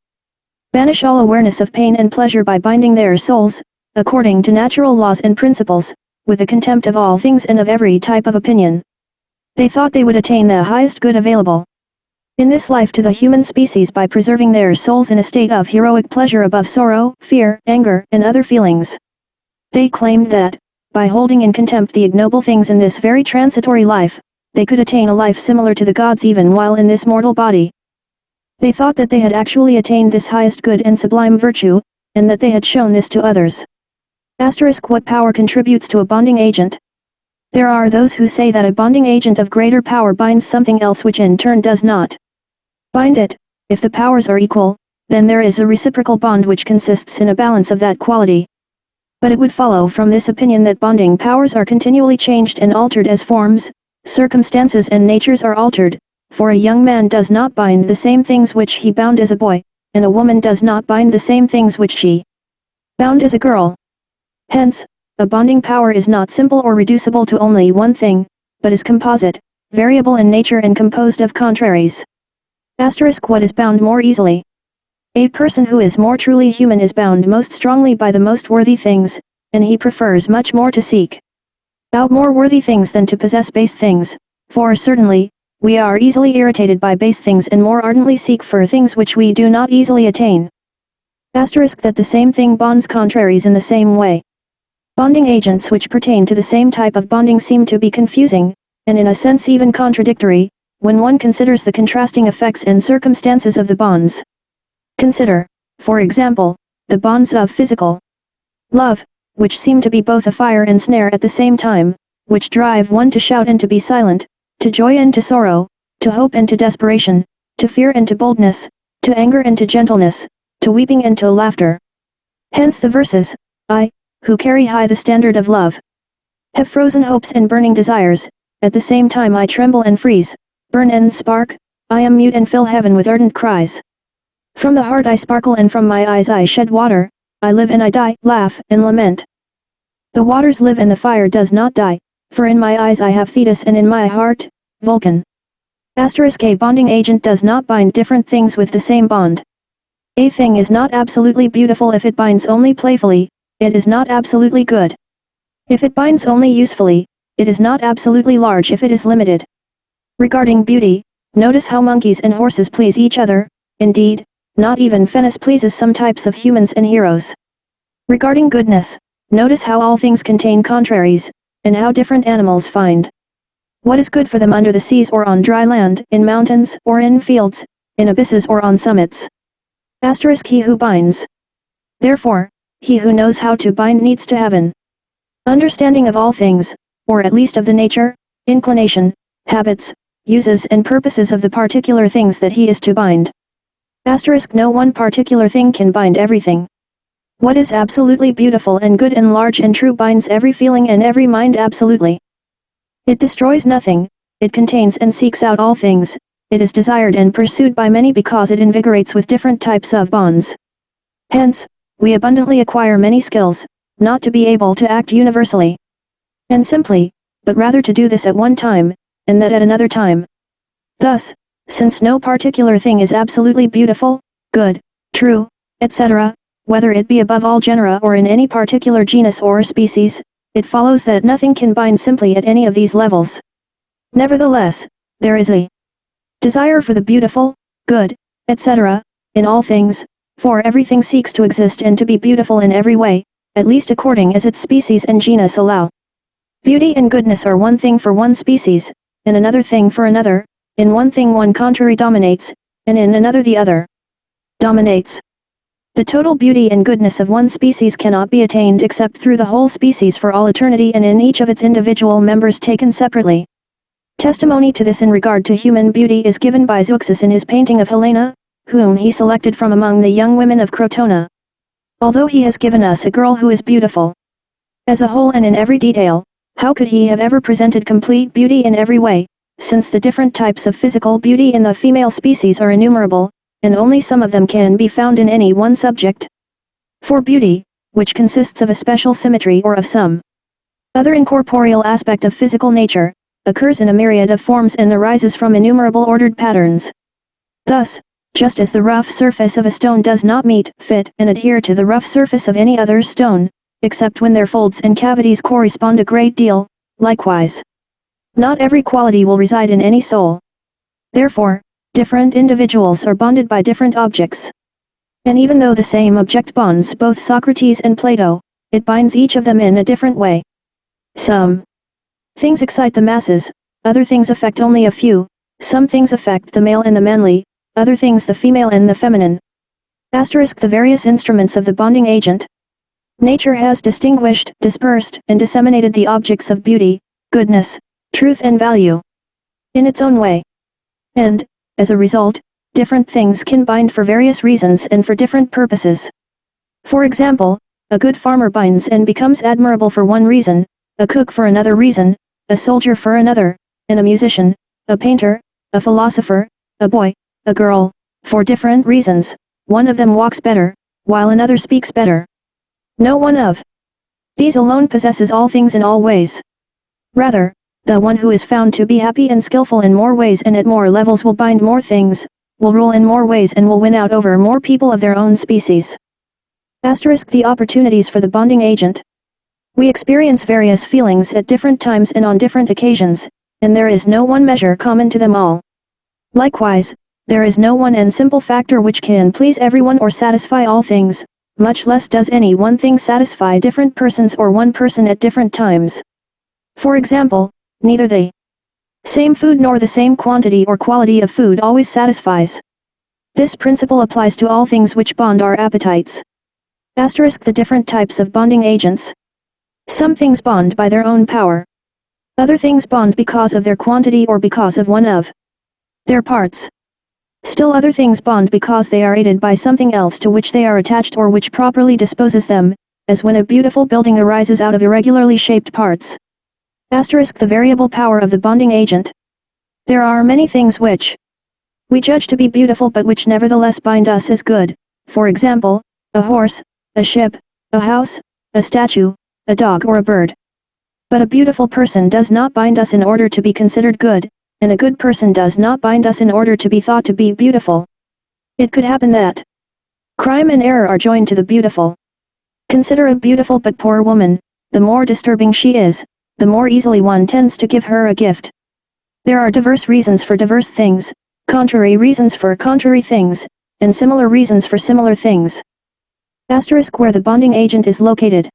banish all awareness of pain and pleasure by binding their souls, according to natural laws and principles, with a contempt of all things and of every type of opinion. They thought they would attain the highest good available in this life to the human species by preserving their souls in a state of heroic pleasure above sorrow, fear, anger, and other feelings. They claimed that, by holding in contempt the ignoble things in this very transitory life, they could attain a life similar to the gods even while in this mortal body. They thought that they had actually attained this highest good and sublime virtue, and that they had shown this to others. What power contributes to a bonding agent? There are those who say that a bonding agent of greater power binds something else which in turn does not bind it. If the powers are equal, then there is a reciprocal bond which consists in a balance of that quality. But it would follow from this opinion that bonding powers are continually changed and altered as forms, circumstances and natures are altered, for a young man does not bind the same things which he bound as a boy, and a woman does not bind the same things which she bound as a girl. Hence, a bonding power is not simple or reducible to only one thing, but is composite, variable in nature and composed of contraries. What is bound more easily? A person who is more truly human is bound most strongly by the most worthy things, and he prefers much more to seek out more worthy things than to possess base things, for certainly, we are easily irritated by base things and more ardently seek for things which we do not easily attain. That the same thing bonds contraries in the same way. Bonding agents which pertain to the same type of bonding seem to be confusing, and in a sense even contradictory, when one considers the contrasting effects and circumstances of the bonds. Consider, for example, the bonds of physical love, which seem to be both a fire and snare at the same time, which drive one to shout and to be silent, to joy and to sorrow, to hope and to desperation, to fear and to boldness, to anger and to gentleness, to weeping and to laughter. Hence the verses, I, who carry high the standard of love, have frozen hopes and burning desires, at the same time I tremble and freeze, burn and spark, I am mute and fill heaven with ardent cries. From the heart I sparkle and from my eyes I shed water, I live and I die, laugh and lament. The waters live and the fire does not die, for in my eyes I have Thetis and in my heart, Vulcan. A bonding agent does not bind different things with the same bond. A thing is not absolutely beautiful if it binds only playfully, it is not absolutely good. If it binds only usefully, it is not absolutely large if it is limited. Regarding beauty, notice how monkeys and horses please each other, indeed, not even Venice pleases some types of humans and heroes. Regarding goodness, notice how all things contain contraries, and how different animals find what is good for them under the seas or on dry land, in mountains or in fields, in abysses or on summits. He who binds. Therefore, he who knows how to bind needs to have an understanding of all things, or at least of the nature, inclination, habits, uses and purposes of the particular things that he is to bind. No one particular thing can bind everything. What is absolutely beautiful and good and large and true binds every feeling and every mind absolutely. It destroys nothing, it contains and seeks out all things, it is desired and pursued by many because it invigorates with different types of bonds. Hence, we abundantly acquire many skills, not to be able to act universally and simply, but rather to do this at one time, and that at another time. Thus, since no particular thing is absolutely beautiful, good, true, etc., whether it be above all genera or in any particular genus or species, it follows that nothing can bind simply at any of these levels. Nevertheless, there is a desire for the beautiful, good, etc., in all things, for everything seeks to exist and to be beautiful in every way, at least according as its species and genus allow. Beauty and goodness are one thing for one species, and another thing for another, in one thing one contrary dominates, and in another the other dominates. The total beauty and goodness of one species cannot be attained except through the whole species for all eternity and in each of its individual members taken separately. Testimony to this in regard to human beauty is given by Zeuxis in his painting of Helena, whom he selected from among the young women of Crotona. Although he has given us a girl who is beautiful as a whole and in every detail, how could he have ever presented complete beauty in every way, since the different types of physical beauty in the female species are innumerable, and only some of them can be found in any one subject? For beauty, which consists of a special symmetry or of some other incorporeal aspect of physical nature, occurs in a myriad of forms and arises from innumerable ordered patterns. Thus, just as the rough surface of a stone does not meet, fit, and adhere to the rough surface of any other stone, except when their folds and cavities correspond a great deal, likewise, not every quality will reside in any soul. Therefore, different individuals are bonded by different objects. And even though the same object bonds both Socrates and Plato, it binds each of them in a different way. Some things excite the masses, other things affect only a few, some things affect the male and the manly, other things the female and the feminine. The various instruments of the bonding agent. Nature has distinguished, dispersed, and disseminated the objects of beauty, goodness, truth and value in its own way. And, as a result, different things can bind for various reasons and for different purposes. For example, a good farmer binds and becomes admirable for one reason, a cook for another reason, a soldier for another, and a musician, a painter, a philosopher, a boy, a girl, for different reasons. One of them walks better, while another speaks better. No one of these alone possesses all things in all ways. Rather, the one who is found to be happy and skillful in more ways and at more levels will bind more things, will rule in more ways and will win out over more people of their own species. The opportunities for the bonding agent. We experience various feelings at different times and on different occasions, and there is no one measure common to them all. Likewise, there is no one and simple factor which can please everyone or satisfy all things, much less does any one thing satisfy different persons or one person at different times. For example, neither the same food nor the same quantity or quality of food always satisfies. This principle applies to all things which bond our appetites. The different types of bonding agents. Some things bond by their own power. Other things bond because of their quantity or because of one of their parts. Still other things bond because they are aided by something else to which they are attached or which properly disposes them, as when a beautiful building arises out of irregularly shaped parts. The variable power of the bonding agent. There are many things which we judge to be beautiful but which nevertheless bind us as good, for example, a horse, a ship, a house, a statue, a dog or a bird. But a beautiful person does not bind us in order to be considered good, and a good person does not bind us in order to be thought to be beautiful. It could happen that crime and error are joined to the beautiful. Consider a beautiful but poor woman, the more disturbing she is, the more easily one tends to give her a gift. There are diverse reasons for diverse things, contrary reasons for contrary things, and similar reasons for similar things. Where the bonding agent is located.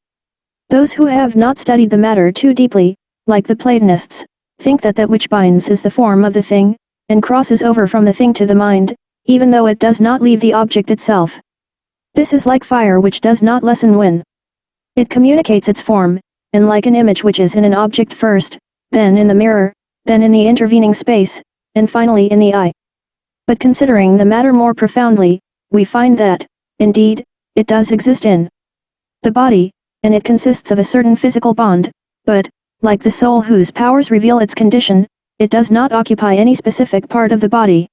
Those who have not studied the matter too deeply, like the Platonists, think that that which binds is the form of the thing, and crosses over from the thing to the mind, even though it does not leave the object itself. This is like fire which does not lessen when it communicates its form, and like an image which is in an object first, then in the mirror, then in the intervening space, and finally in the eye. But considering the matter more profoundly, we find that, indeed, it does exist in the body, and it consists of a certain physical bond, but, like the soul whose powers reveal its condition, it does not occupy any specific part of the body.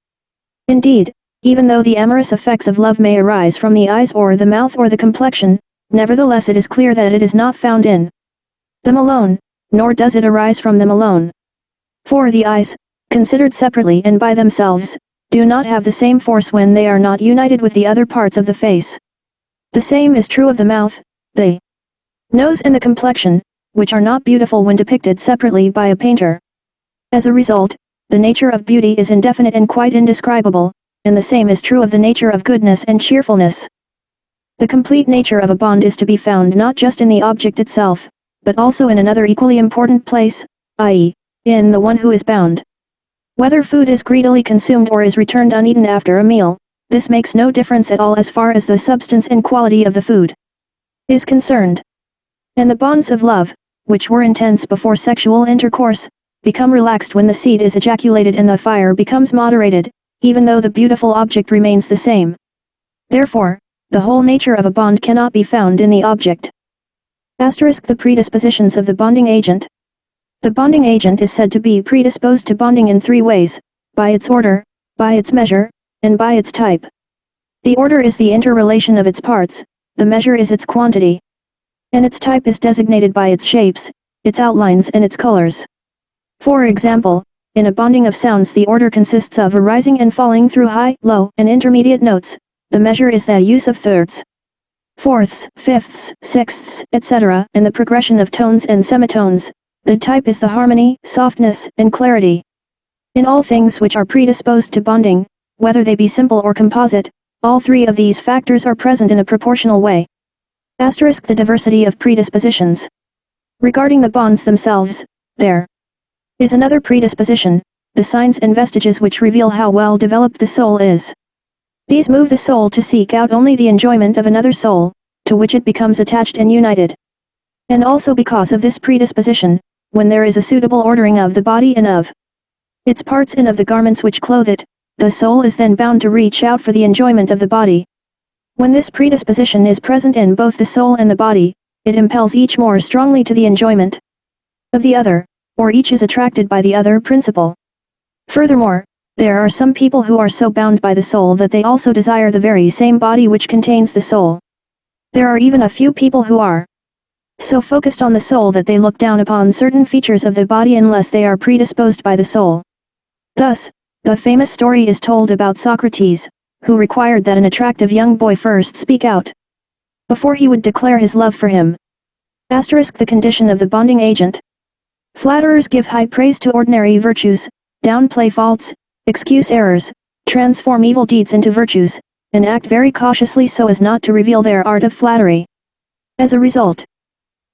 Indeed, even though the amorous effects of love may arise from the eyes or the mouth or the complexion, nevertheless it is clear that it is not found in them alone, nor does it arise from them alone. For the eyes, considered separately and by themselves, do not have the same force when they are not united with the other parts of the face. The same is true of the mouth, the nose and the complexion, which are not beautiful when depicted separately by a painter. As a result, the nature of beauty is indefinite and quite indescribable, and the same is true of the nature of goodness and cheerfulness. The complete nature of a bond is to be found not just in the object itself, but also in another equally important place, i.e., in the one who is bound. Whether food is greedily consumed or is returned uneaten after a meal, this makes no difference at all as far as the substance and quality of the food is concerned. And the bonds of love, which were intense before sexual intercourse, become relaxed when the seed is ejaculated and the fire becomes moderated, even though the beautiful object remains the same. Therefore, the whole nature of a bond cannot be found in the object. The predispositions of the bonding agent. The bonding agent is said to be predisposed to bonding in three ways: by its order, by its measure, and by its type. The order is the interrelation of its parts, the measure is its quantity, and its type is designated by its shapes, its outlines and its colors. For example, in a bonding of sounds the order consists of arising and falling through high, low, and intermediate notes. The measure is the use of thirds, fourths, fifths, sixths, etc., and the progression of tones and semitones. The type is the harmony, softness, and clarity. In all things which are predisposed to bonding, whether they be simple or composite, all three of these factors are present in a proportional way. The diversity of predispositions. Regarding the bonds themselves, there is another predisposition, the signs and vestiges which reveal how well developed the soul is. These move the soul to seek out only the enjoyment of another soul, to which it becomes attached and united. And also because of this predisposition, when there is a suitable ordering of the body and of its parts and of the garments which clothe it, the soul is then bound to reach out for the enjoyment of the body. When this predisposition is present in both the soul and the body, it impels each more strongly to the enjoyment of the other, or each is attracted by the other principle. Furthermore, there are some people who are so bound by the soul that they also desire the very same body which contains the soul. There are even a few people who are so focused on the soul that they look down upon certain features of the body unless they are predisposed by the soul. Thus, the famous story is told about Socrates, who required that an attractive young boy first speak out before he would declare his love for him. The condition of the bonding agent. Flatterers give high praise to ordinary virtues, downplay faults, excuse errors, transform evil deeds into virtues, and act very cautiously so as not to reveal their art of flattery. As a result,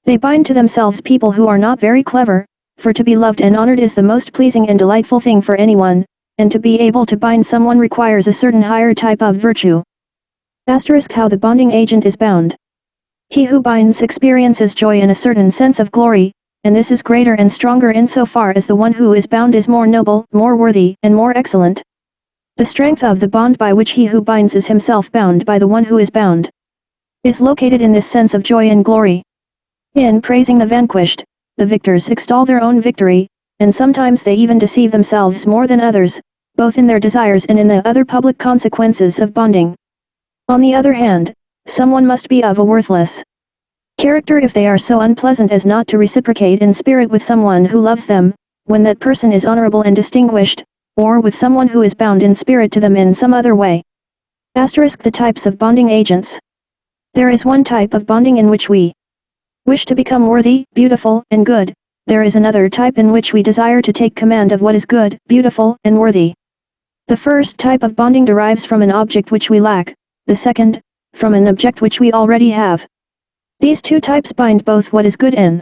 they bind to themselves people who are not very clever, for to be loved and honored is the most pleasing and delightful thing for anyone, and to be able to bind someone requires a certain higher type of virtue. How the bonding agent is bound. He who binds experiences joy and a certain sense of glory, and this is greater and stronger insofar as the one who is bound is more noble, more worthy, and more excellent. The strength of the bond by which he who binds is himself bound by the one who is bound, is located in this sense of joy and glory. In praising the vanquished, the victors extol their own victory, and sometimes they even deceive themselves more than others, both in their desires and in the other public consequences of bonding. On the other hand, someone must be of a worthless character if they are so unpleasant as not to reciprocate in spirit with someone who loves them, when that person is honorable and distinguished, or with someone who is bound in spirit to them in some other way. Asterisk the types of bonding agents. There is one type of bonding in which we wish to become worthy, beautiful, and good. There is another type in which we desire to take command of what is good, beautiful, and worthy. The first type of bonding derives from an object which we lack, the second, from an object which we already have. These two types bind both what is good and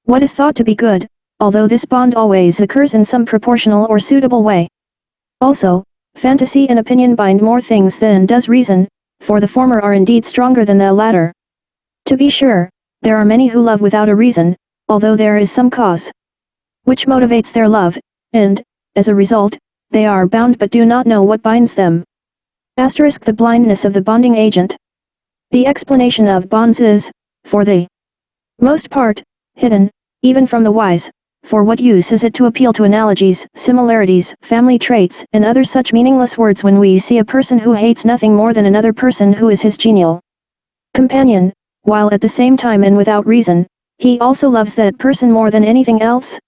what is thought to be good, although this bond always occurs in some proportional or suitable way. Also, fantasy and opinion bind more things than does reason, for the former are indeed stronger than the latter. To be sure, there are many who love without a reason, although there is some cause which motivates their love, and, as a result, they are bound but do not know what binds them. Asterisk the blindness of the bonding agent. The explanation of bonds is, for the most part, hidden, even from the wise, for what use is it to appeal to analogies, similarities, family traits, and other such meaningless words when we see a person who hates nothing more than another person who is his genial companion, while at the same time and without reason, he also loves that person more than anything else?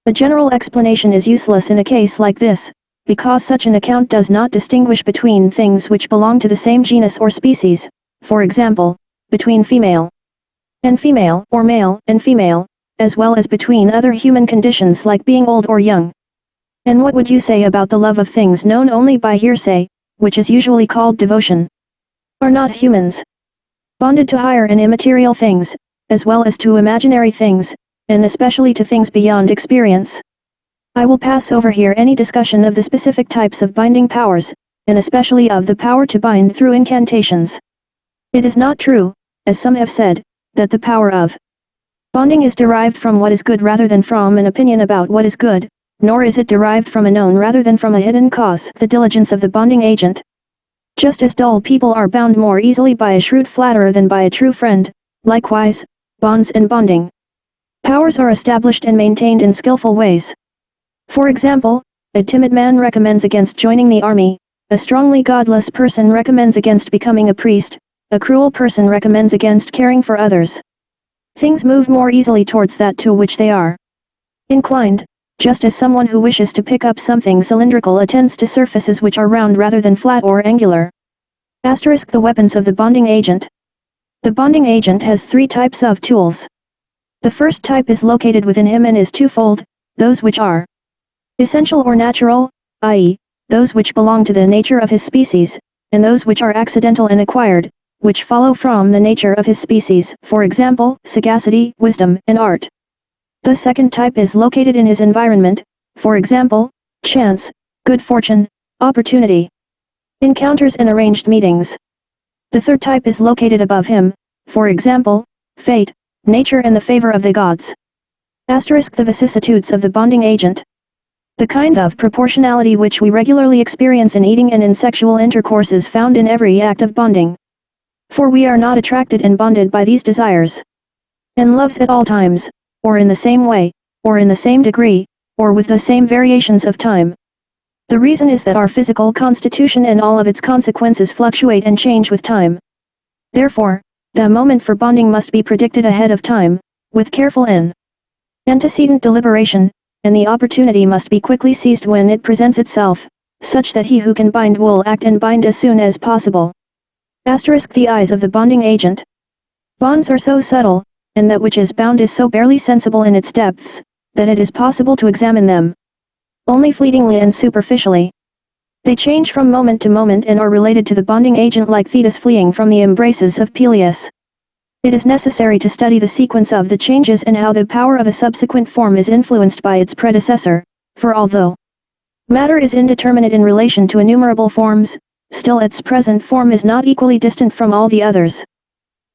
A general explanation is useless in a case like this, because such an account does not distinguish between things which belong to the same genus or species, for example, between female and female, or male and female, as well as between other human conditions like being old or young. And what would you say about the love of things known only by hearsay, which is usually called devotion? Are not humans bonded to higher and immaterial things, as well as to imaginary things, and especially to things beyond experience? I will pass over here any discussion of the specific types of binding powers, and especially of the power to bind through incantations. It is not true, as some have said, that the power of bonding is derived from what is good rather than from an opinion about what is good, nor is it derived from a known rather than from a hidden cause, the diligence of the bonding agent. Just as dull people are bound more easily by a shrewd flatterer than by a true friend, likewise, bonds and bonding powers are established and maintained in skillful ways. For example, a timid man recommends against joining the army, a strongly godless person recommends against becoming a priest, a cruel person recommends against caring for others. Things move more easily towards that to which they are inclined, just as someone who wishes to pick up something cylindrical attends to surfaces which are round rather than flat or angular. Asterisk the weapons of the bonding agent. The bonding agent has three types of tools. The first type is located within him and is twofold, those which are essential or natural, i.e., those which belong to the nature of his species, and those which are accidental and acquired, which follow from the nature of his species, for example, sagacity, wisdom, and art. The second type is located in his environment, for example, chance, good fortune, opportunity, encounters and arranged meetings. The third type is located above him, for example, fate, nature and the favor of the gods. Asterisk the vicissitudes of the bonding agent. The kind of proportionality which we regularly experience in eating and in sexual intercourse is found in every act of bonding. For we are not attracted and bonded by these desires and loves at all times, or in the same way, or in the same degree, or with the same variations of time. The reason is that our physical constitution and all of its consequences fluctuate and change with time. Therefore, the moment for bonding must be predicted ahead of time, with careful and antecedent deliberation, and the opportunity must be quickly seized when it presents itself, such that he who can bind will act and bind as soon as possible. Asterisk the eyes of the bonding agent. Bonds are so subtle, and that which is bound is so barely sensible in its depths, that it is possible to examine them only fleetingly and superficially. They change from moment to moment and are related to the bonding agent like Thetis fleeing from the embraces of Peleus. It is necessary to study the sequence of the changes and how the power of a subsequent form is influenced by its predecessor, for although matter is indeterminate in relation to innumerable forms, still its present form is not equally distant from all the others.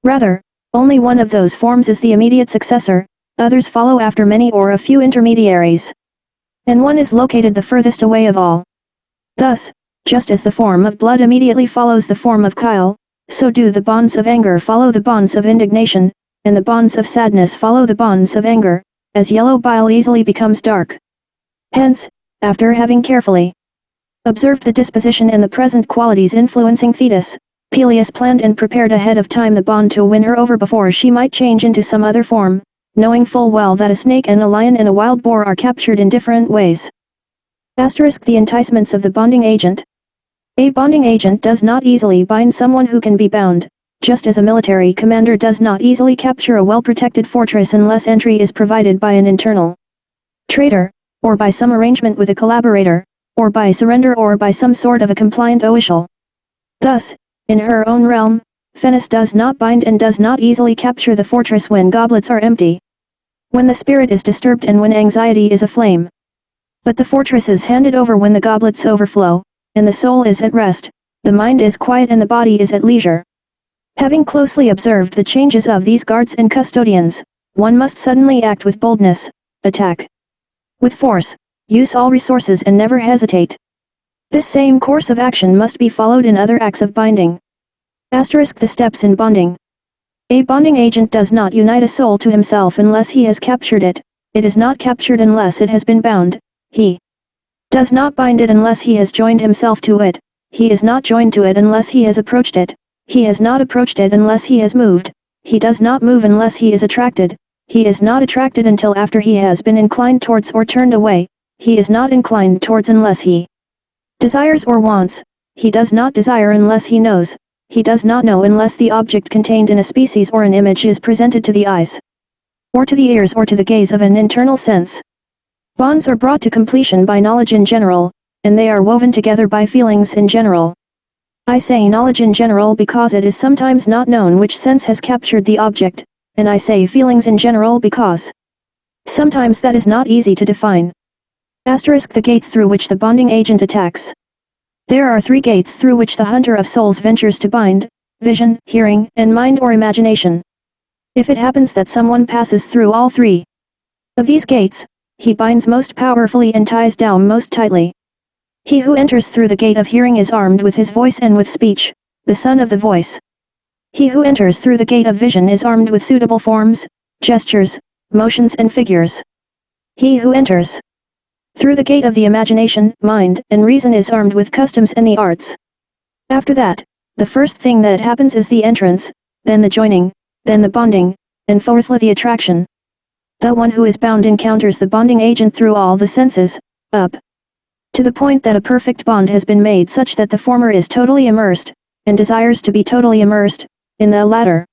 Rather, Only one of those forms is the immediate successor, others follow after many or a few intermediaries. And one is located the furthest away of all. Thus, just as the form of blood immediately follows the form of chyle, so do the bonds of anger follow the bonds of indignation, and the bonds of sadness follow the bonds of anger, as yellow bile easily becomes dark. Hence, after having carefully observed the disposition and the present qualities influencing Thetis, Peleus planned and prepared ahead of time the bond to win her over before she might change into some other form, knowing full well that a snake and a lion and a wild boar are captured in different ways. The enticements of the bonding agent. A bonding agent does not easily bind someone who can be bound, just as a military commander does not easily capture a well-protected fortress unless entry is provided by an internal traitor, or by some arrangement with a collaborator, or by surrender or by some sort of a compliant official. Thus, in her own realm, Thetis does not bind and does not easily capture the fortress when goblets are empty, when the spirit is disturbed and when anxiety is aflame. But the fortress is handed over when the goblets overflow, and the soul is at rest, the mind is quiet and the body is at leisure. Having closely observed the changes of these guards and custodians, one must suddenly act with boldness, attack with force, use all resources and never hesitate. This same course of action must be followed in other acts of binding. The steps in bonding. A bonding agent does not unite a soul to himself unless he has captured it, it is not captured unless it has been bound, he does not bind it unless he has joined himself to it, he is not joined to it unless he has approached it, he has not approached it unless he has moved, he does not move unless he is attracted, he is not attracted until after he has been inclined towards or turned away, he is not inclined towards unless he desires or wants, he does not desire unless he knows, he does not know unless the object contained in a species or an image is presented to the eyes, or to the ears or to the gaze of an internal sense. Bonds are brought to completion by knowledge in general, and they are woven together by feelings in general. I say knowledge in general because it is sometimes not known which sense has captured the object, and I say feelings in general because sometimes that is not easy to define. The gates through which the bonding agent attacks. There are 3 gates through which the hunter of souls ventures to bind: vision, hearing, and mind or imagination. If it happens that someone passes through all 3 of these gates, he binds most powerfully and ties down most tightly. He who enters through the gate of hearing is armed with his voice and with speech, the son of the voice. He who enters through the gate of vision is armed with suitable forms, gestures, motions and figures. He who enters through the gate of the imagination, mind, and reason is armed with customs and the arts. After that, the first thing that happens is the entrance, then the joining, then the bonding, and fourthly the attraction. The one who is bound encounters the bonding agent through all the senses, up to the point that a perfect bond has been made such that the former is totally immersed, and desires to be totally immersed, in the latter.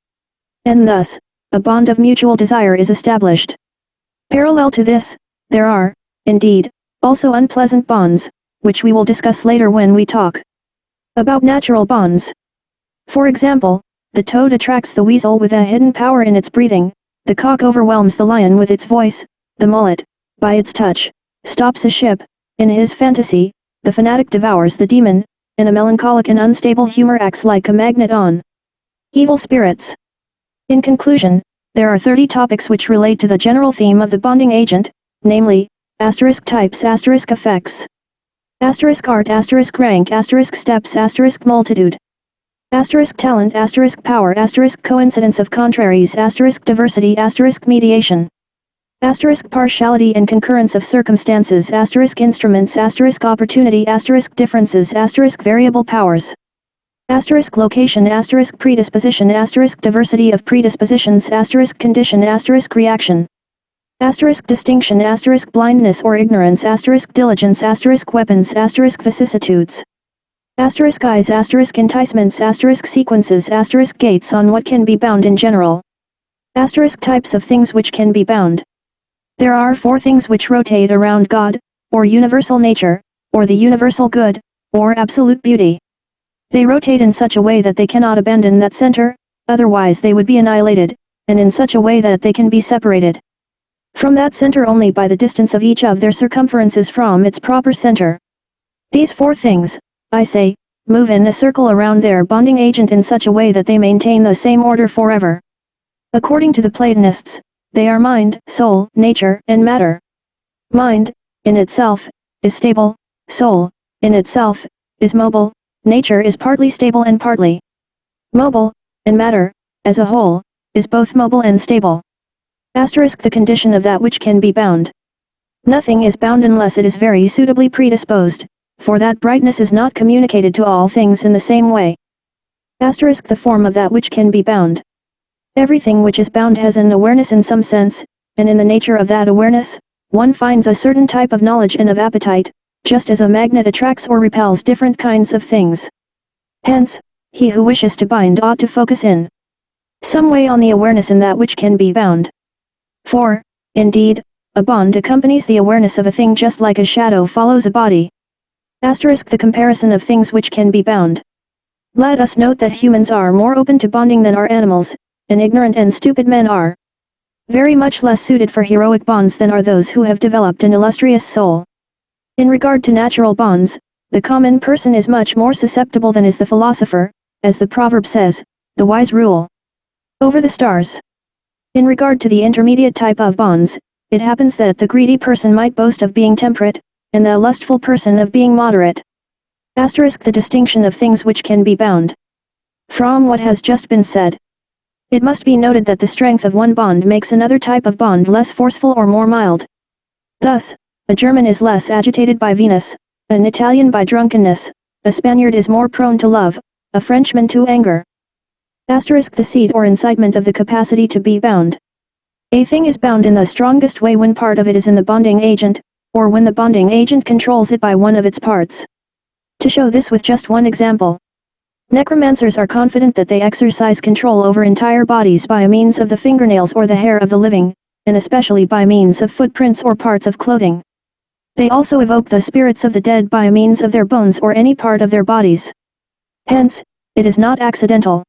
And thus, a bond of mutual desire is established. Parallel to this, there are, indeed, also unpleasant bonds, which we will discuss later when we talk about natural bonds. For example, the toad attracts the weasel with a hidden power in its breathing, the cock overwhelms the lion with its voice, the mullet, by its touch, stops a ship, in his fantasy, the fanatic devours the demon, and a melancholic and unstable humor acts like a magnet on evil spirits. In conclusion, there are 30 topics which relate to the general theme of the bonding agent, namely, types, effects, art, rank, steps, multitude, talent, power, coincidence of contraries, diversity, mediation, partiality and concurrence of circumstances, instruments, opportunity, differences, variable powers, location, predisposition, diversity of predispositions, condition, reaction, distinction, blindness or ignorance, diligence, weapons, vicissitudes, eyes, enticements, sequences, gates on what can be bound in general, types of things which can be bound. There are 4 things which rotate around God, or universal nature, or the universal good, or absolute beauty. They rotate in such a way that they cannot abandon that center, otherwise they would be annihilated, and in such a way that they can be separated from that center only by the distance of each of their circumferences from its proper center. These 4 things, I say, move in a circle around their bonding agent in such a way that they maintain the same order forever. According to the Platonists, they are mind, soul, nature, and matter. Mind, in itself, is stable, soul, in itself, is mobile, nature is partly stable and partly mobile, and matter, as a whole, is both mobile and stable. Asterisk the condition of that which can be bound. Nothing is bound unless it is very suitably predisposed, for that brightness is not communicated to all things in the same way. Asterisk the form of that which can be bound. Everything which is bound has an awareness in some sense, and in the nature of that awareness, one finds a certain type of knowledge and of appetite, just as a magnet attracts or repels different kinds of things. Hence, he who wishes to bind ought to focus in some way on the awareness in that which can be bound. For, indeed, a bond accompanies the awareness of a thing just like a shadow follows a body. Asterisk the comparison of things which can be bound. Let us note that humans are more open to bonding than are animals, and ignorant and stupid men are very much less suited for heroic bonds than are those who have developed an illustrious soul. In regard to natural bonds, the common person is much more susceptible than is the philosopher, as the proverb says, the wise rule over the stars. In regard to the intermediate type of bonds, it happens that the greedy person might boast of being temperate, and the lustful person of being moderate. Asterisk the distinction of things which can be bound. From what has just been said, it must be noted that the strength of one bond makes another type of bond less forceful or more mild. Thus, a German is less agitated by Venus, an Italian by drunkenness, a Spaniard is more prone to love, a Frenchman to anger. Asterisk the seed or incitement of the capacity to be bound. A thing is bound in the strongest way when part of it is in the bonding agent, or when the bonding agent controls it by one of its parts. To show this with just one example, necromancers are confident that they exercise control over entire bodies by means of the fingernails or the hair of the living, and especially by means of footprints or parts of clothing. They also evoke the spirits of the dead by means of their bones or any part of their bodies. Hence, it is not accidental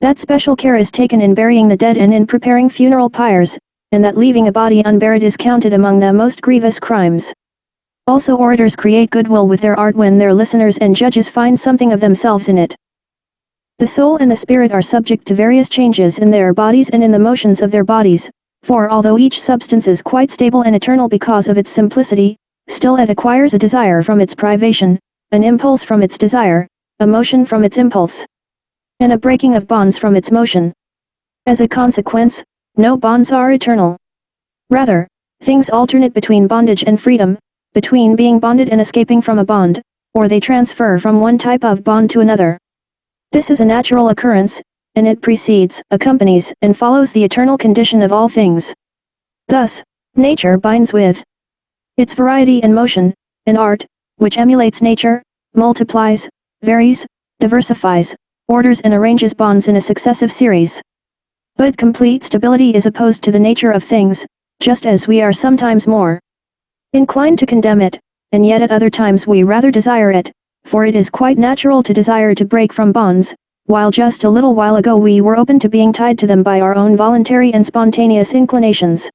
that special care is taken in burying the dead and in preparing funeral pyres, and that leaving a body unburied is counted among the most grievous crimes. Also, orators create goodwill with their art when their listeners and judges find something of themselves in it. The soul and the spirit are subject to various changes in their bodies and in the motions of their bodies, for although each substance is quite stable and eternal because of its simplicity, still it acquires a desire from its privation, an impulse from its desire, a motion from its impulse, and a breaking of bonds from its motion. As a consequence, no bonds are eternal. Rather, things alternate between bondage and freedom, between being bonded and escaping from a bond, or they transfer from one type of bond to another. This is a natural occurrence, and it precedes, accompanies, and follows the eternal condition of all things. Thus, nature binds with its variety and motion, and art, which emulates nature, multiplies, varies, diversifies, orders and arranges bonds in a successive series. But complete stability is opposed to the nature of things, just as we are sometimes more inclined to condemn it, and yet at other times we rather desire it, for it is quite natural to desire to break from bonds, while just a little while ago we were open to being tied to them by our own voluntary and spontaneous inclinations.